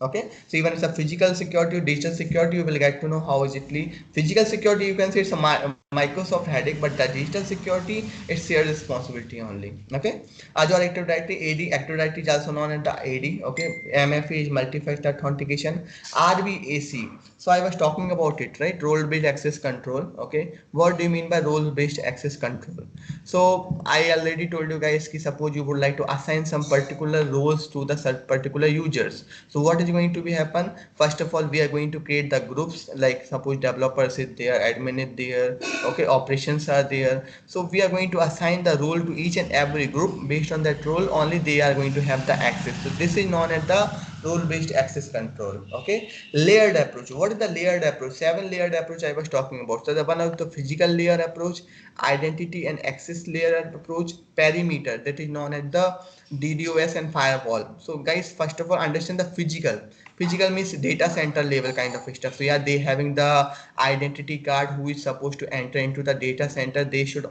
Okay, so even it's a physical security, digital security, you will get to know how is it. Physical security, you can say it's a Microsoft headache, but the digital security, it's shared responsibility only. Okay, Azure Active Directory, AD, Active Directory is also known as the AD. Okay, MFA is multi-factor authentication. RBAC, so I was talking about it, right? Role based access control. Okay, what do you mean by role based access control? So I already told you guys ki suppose you would like to assign some particular roles to the particular users. So what is going to be happen? First of all, we are going to create the groups, like suppose developers is there, admin is there, okay, operations are there. So we are going to assign the role to each and every group. Based on that role only they are going to have the access. So this is known as the role based access control. Okay, layered approach. What is the layered approach? 7 layered approach I was talking about. So the one of the physical layer approach, identity and access layer approach, perimeter, that is known as the DDoS and firewall. So guys, first of all understand the physical. Physical means data center level kind of stuff. So yeah, they having the identity card who is supposed to enter into the data center. They should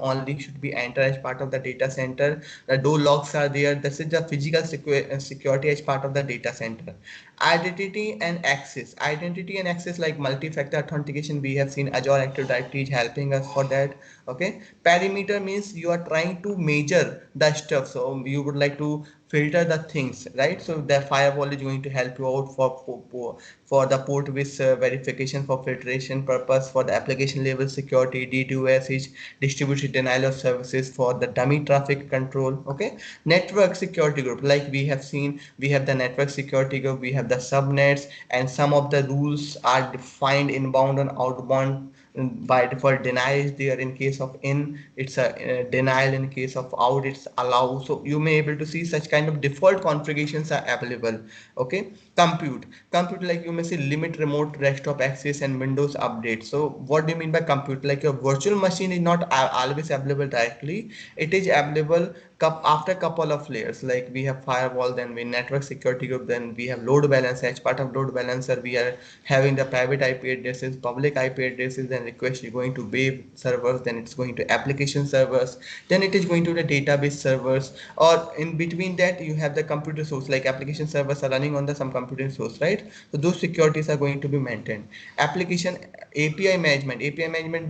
be enter as part of the data center. The door locks are there. This is the physical security as part of the data center. Identity and access. Identity and access like multi-factor authentication. We have seen Azure Active Directory is helping us for that. Okay. Perimeter means you are trying to measure the stuff. So you would like to filter the things, right? So the firewall is going to help you out for the port with verification for filtration purpose, for the application level security. DDoS is distributed denial of services for the dummy traffic control. Okay. Network security group, like we have seen, we have the network security group, we have the subnets, and some of the rules are defined inbound and outbound. By default, deny is there in case of in, it's a denial. In case of out, it's allow. So you may able to see such kind of default configurations are available. Okay. Compute, like you may see limit remote desktop access and Windows update. So what do you mean by compute? Like your virtual machine is not always available directly. It is available after couple of layers. Like we have firewall, then we network security group, then we have load balancer. As part of load balancer, we are having the private IP addresses, public IP addresses, and request is going to web servers, then it's going to application servers, then it is going to the database servers, or in between that you have the computer source, like application servers are running on the some computer source, right? So those securities are going to be maintained. Application API management,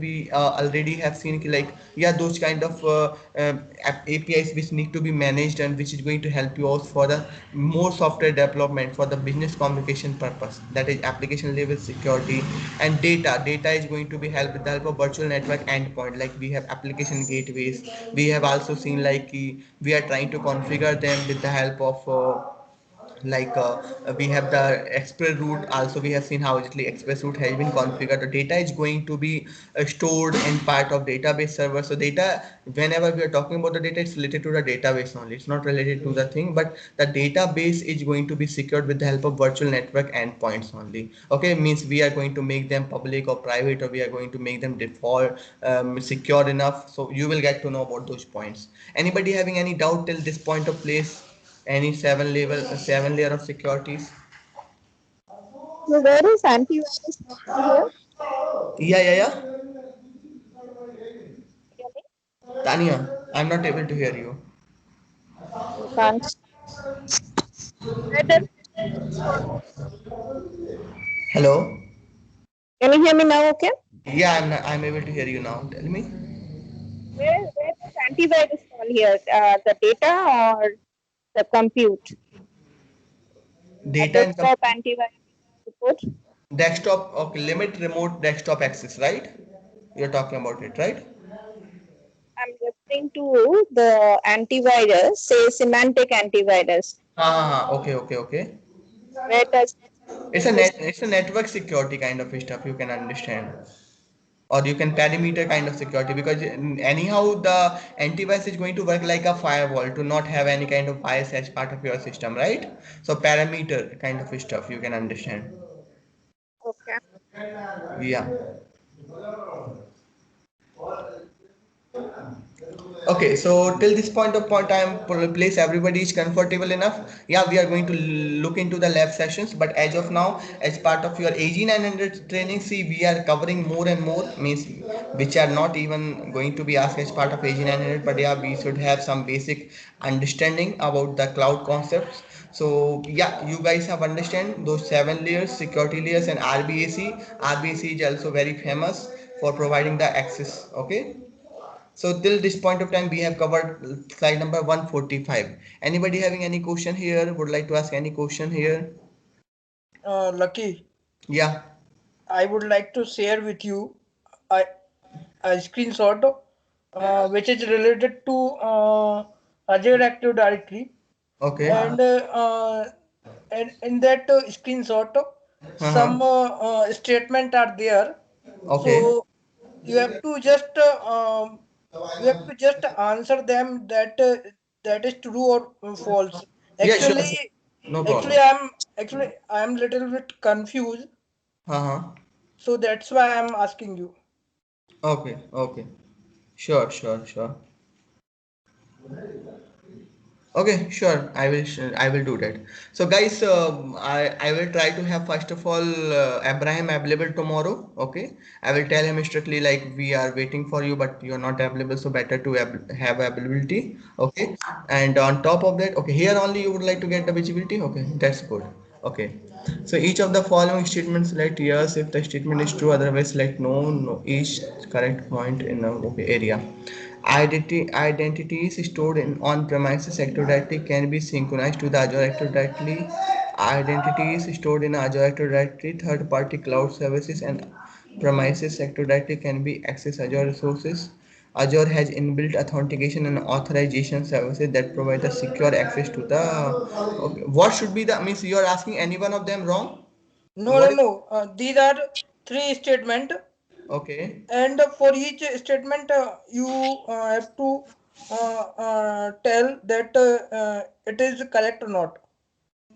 we already have seen like, yeah, those kind of APIs which need to be managed and which is going to help you out for the more software development for the business communication purpose, that is application level security. And data is going to be helped with the help of virtual network endpoint, like we have application gateways. We have also seen like we are trying to configure them with the help of like we have the express route. Also we have seen how exactly express route has been configured. The data is going to be stored in part of database server. So data, whenever we are talking about the data, it's related to the database only, it's not related to the thing, but the database is going to be secured with the help of virtual network endpoints only. Okay, means we are going to make them public or private, or we are going to make them default secure enough. So you will get to know about those points. Anybody having any doubt till this point of place? Any seven layer of securities? So where is antivirus mentioned here? Yeah. Hear me? Tanya, I'm not able to hear you. You can't. Where does Hello. Can you hear me now? Okay. Yeah, I'm able to hear you now. Tell me. Where does antivirus fall here? The data or the compute? A Data and desktop antivirus support. desktop. Okay, limit remote desktop access, right? You're talking about it, right? I'm referring to the antivirus, say semantic antivirus. Okay. Where does It's a it's a network security kind of stuff, you can understand. Or you can perimeter kind of security, because anyhow the antivirus is going to work like a firewall to not have any kind of bias as part of your system, right? So parameter kind of stuff, you can understand. okay? Yeah. Okay, so till this point time place, everybody is comfortable enough. Yeah, we are going to look into the lab sessions, but as of now, as part of your AG 900 training, see, we are covering more and more, means which are not even going to be asked as part of AG 900, but yeah, we should have some basic understanding about the cloud concepts. So yeah, you guys have understand those 7 layers, security layers, and RBAC. RBAC is also very famous for providing the access. Okay. So till this point of time, we have covered slide number 145. Anybody having any question here? Would like to ask any question here? Lucky, Yeah. I would like to share with you a, a screenshot which is related to Azure Active Directory, Okay. and and in that screenshot Uh-huh. some statement are there. Okay. So you have to just answer them that that is true or false. Yeah, sure. Actually, No actually problem. I'm actually I'm little bit confused, Uh-huh. so that's why I'm asking you. Okay. Sure. Okay, sure. I will do that. So, guys, I will try to have first of all Abraham available tomorrow. Okay, I will tell him strictly like we are waiting for you, but you're not available, so better to have availability. Okay, and on top of that, okay, here only you would like to get the visibility. Okay, that's good. Okay, so each of the following statements select yes if the statement is true, otherwise select no. No, each correct point in a okay, area. Identities stored in on-premises Active Directory can be synchronized to the Azure Active Directory. Identities stored in Azure Active Directory, third-party cloud services, and premises Active Directory can be accessed Azure resources. Azure has inbuilt authentication and authorization services that provide the secure access to the. Okay. What should be the means you are asking any one of them wrong? No, no, What is no. These are three statement, okay? and for each statement, you have to tell that it is correct or not.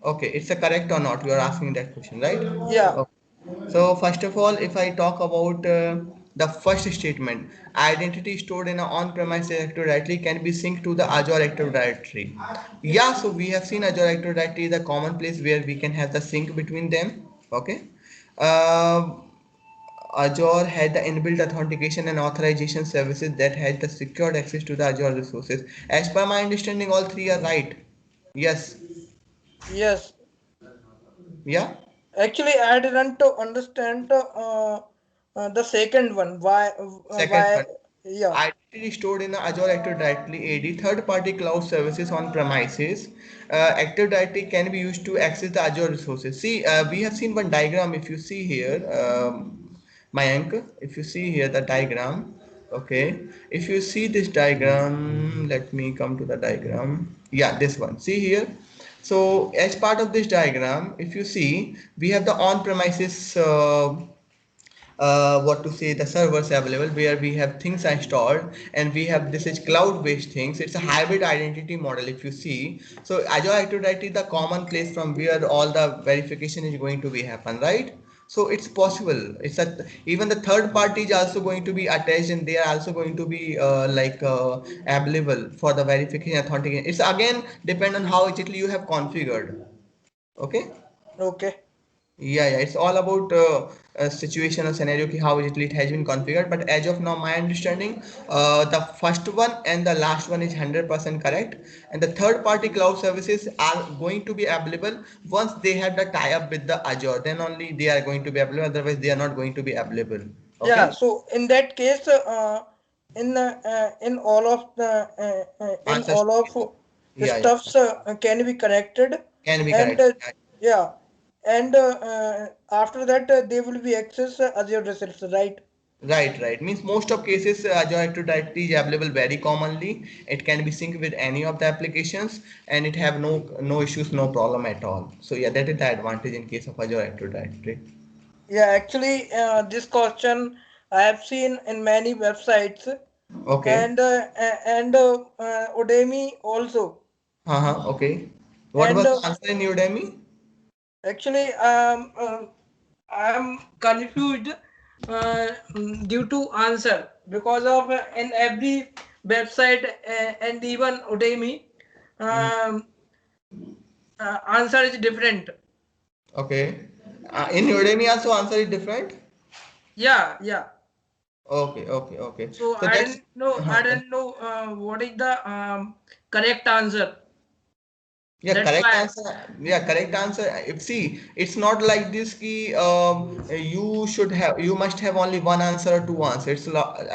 Okay, it's a correct or not? You are asking that question, right? Yeah. Okay. So first of all, if I talk about the first statement, identity stored in an on-premise Active Directory can be synced to the Azure Active Directory. Yeah, so we have seen Azure Active Directory is a common place where we can have the sync between them. Okay. Uh, Azure had the inbuilt authentication and authorization services that had the secured access to the Azure resources. As per my understanding, all three are right. Yes. Yes. Yeah. Actually, I didn't understand the second one. Second Why? one. Yeah. Identity stored in the Azure Active Directory AD, third-party cloud services on premises. Active Directory can be used to access the Azure resources. See, we have seen one diagram. If you see here, Mayank, if you see here the diagram, okay. If you see this diagram, let me come to the diagram. Yeah, this one. See here. So as part of this diagram, if you see, we have the on-premises what to say the servers available where we have things installed, and we have this is cloud based things. It's a hybrid identity model if you see. So Azure Active Directory is the common place from where all the verification is going to be happen, right? So it's possible. It's a even the third party is also going to be attached, and they are also going to be available for the verification authentication. It's again depend on how exactly you have configured. Okay. Okay. Yeah, it's all about a situation or scenario ki how it has been configured. But as of now, my understanding, the first one and the last one is 100% correct. And the third party cloud services are going to be available once they have the tie up with the Azure. Then only they are going to be available. Otherwise, they are not going to be available. Yeah. Okay. So in that case, in all of in Answers. all of the Yeah, yeah. stuffs can be connected, Can be and correct. yeah, and after that they will be access Azure results, right? Right, right. Means most of cases Azure Active Directory is available very commonly. It can be synced with any of the applications, and it have no issues, no problem at all. So yeah, that is the advantage in case of Azure Active Directory. Yeah. Actually, this question I have seen in many websites, Okay. and Udemy also, Okay. What and was the answer in Udemy? actually I'm confused due to answer because of in every website and even Udemy Mm. um, answer is different. Okay. In Udemy also answer is different. Yeah, yeah. Okay, okay, okay. So So that's I didn't know what is the correct answer. yeah, That's correct why. answer. Yeah, correct answer. If see, it's not like this key. You must have only one answer or two answers. It's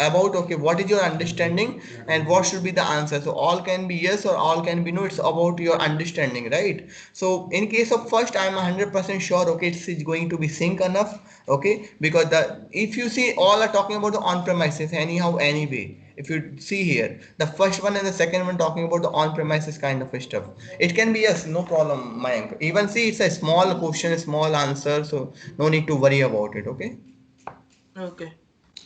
about okay, what is your understanding and what should be the answer. So all can be yes or all can be no. It's about your understanding, right? So in case of first, I'm 100% sure. Okay, it's going to be sync enough. Okay, because the if you see all are talking about the on-premises anyhow anyway. If you see here, the first one and the second one talking about the on-premises kind of stuff. It can be yes, no problem, Mayank. Even see, it's a small question, small answer, so no need to worry about it. Okay. Okay.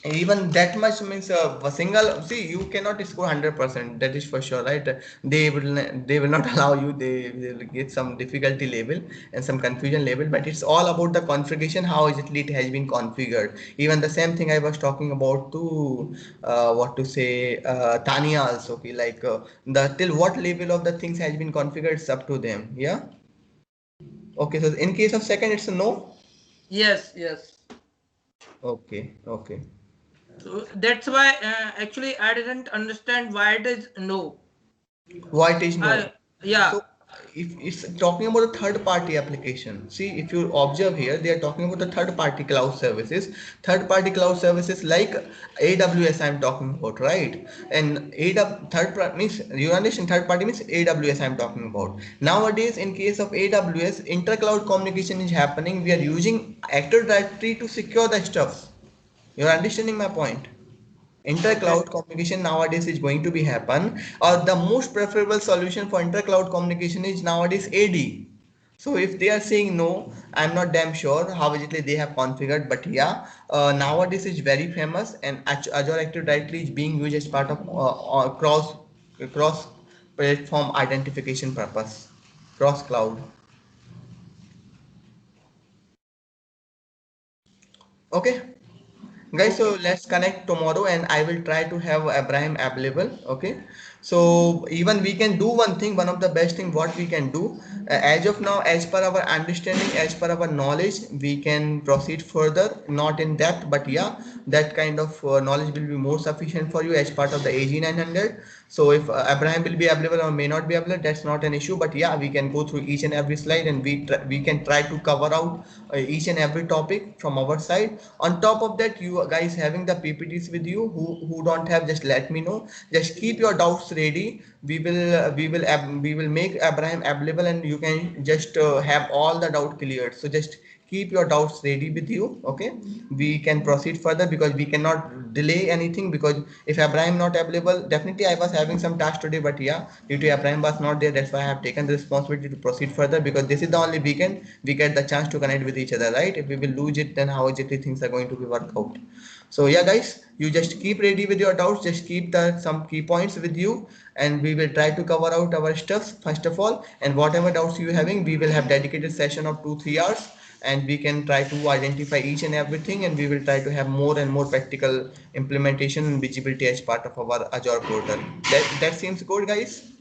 even that much means a single, see, you cannot score 100%, that is for sure, right? They will not allow you, they will get some difficulty level and some confusion level, but it's all about the configuration, how exactly it has been configured. Even the same thing I was talking about to what to say, Tanya also, okay, like the till what level of the things has been configured, it's up to them. Yeah. Okay, so in case of second, it's a no. Yes, yes. Okay, okay. So that's why actually I didn't understand why it is no. Why it is no? I Yeah. So if it's talking about a third party application, see, if you observe here, they are talking about the third party cloud services. Third party cloud services like AWS I'm talking about, right? And means, you understand, third party means AWS I'm talking about. Nowadays, in case of AWS, inter-cloud communication is happening. We are using Active Directory to secure the stuff. You're understanding my point? Okay. Inter-cloud communication nowadays is going to be happen, or the most preferable solution for inter-cloud communication is nowadays AD. So if they are saying no, I'm not damn sure how exactly they have configured, but yeah, nowadays it's very famous, and Azure Active Directory is being used as part of cross platform identification purpose, cross cloud. Okay. Guys, so Okay. let's connect tomorrow and I will try to have Abraham available. Okay. So even we can do one thing, one of the best thing what we can do, as of now, as per our understanding, as per our knowledge, we can proceed further, not in depth, but yeah, that kind of knowledge will be more sufficient for you as part of the AG 900. So if Abraham will be available or may not be available, that's not an issue. But yeah, we can go through each and every slide and we can try to cover out each and every topic from our side. On top of that, you guys having the PPTs with you, who don't have, just let me know. Just keep your doubts ready. We will make Abraham available and you can just have all the doubt cleared. So just keep your doubts ready with you. Okay, we can proceed further because we cannot delay anything, because if Abraham not available, definitely I was having some task today, but yeah, due to Abraham was not there, that's why I have taken the responsibility to proceed further, because this is the only weekend we get the chance to connect with each other, right? If we will lose it, then how exactly things are going to be worked out. So yeah, guys, you just keep ready with your doubts, just keep the some key points with you, and we will try to cover out our stuff first of all, and whatever doubts you having, we will have dedicated session of 2-3 hours, and we can try to identify each and everything, and we will try to have more and more practical implementation and visibility as part of our Azure portal. That seems good, guys.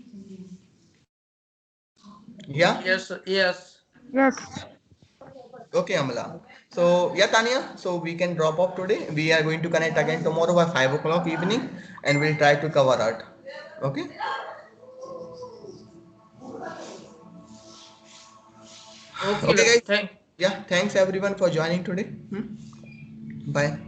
Yeah. Yes. Yes. Yes. Okay, Amala. So yeah, Tanya. So we can drop off today. We are going to connect again tomorrow by 5 o'clock evening, and we'll try to cover that. Okay. Okay. Okay, guys. Thank. Yeah. Thanks everyone for joining today. Bye.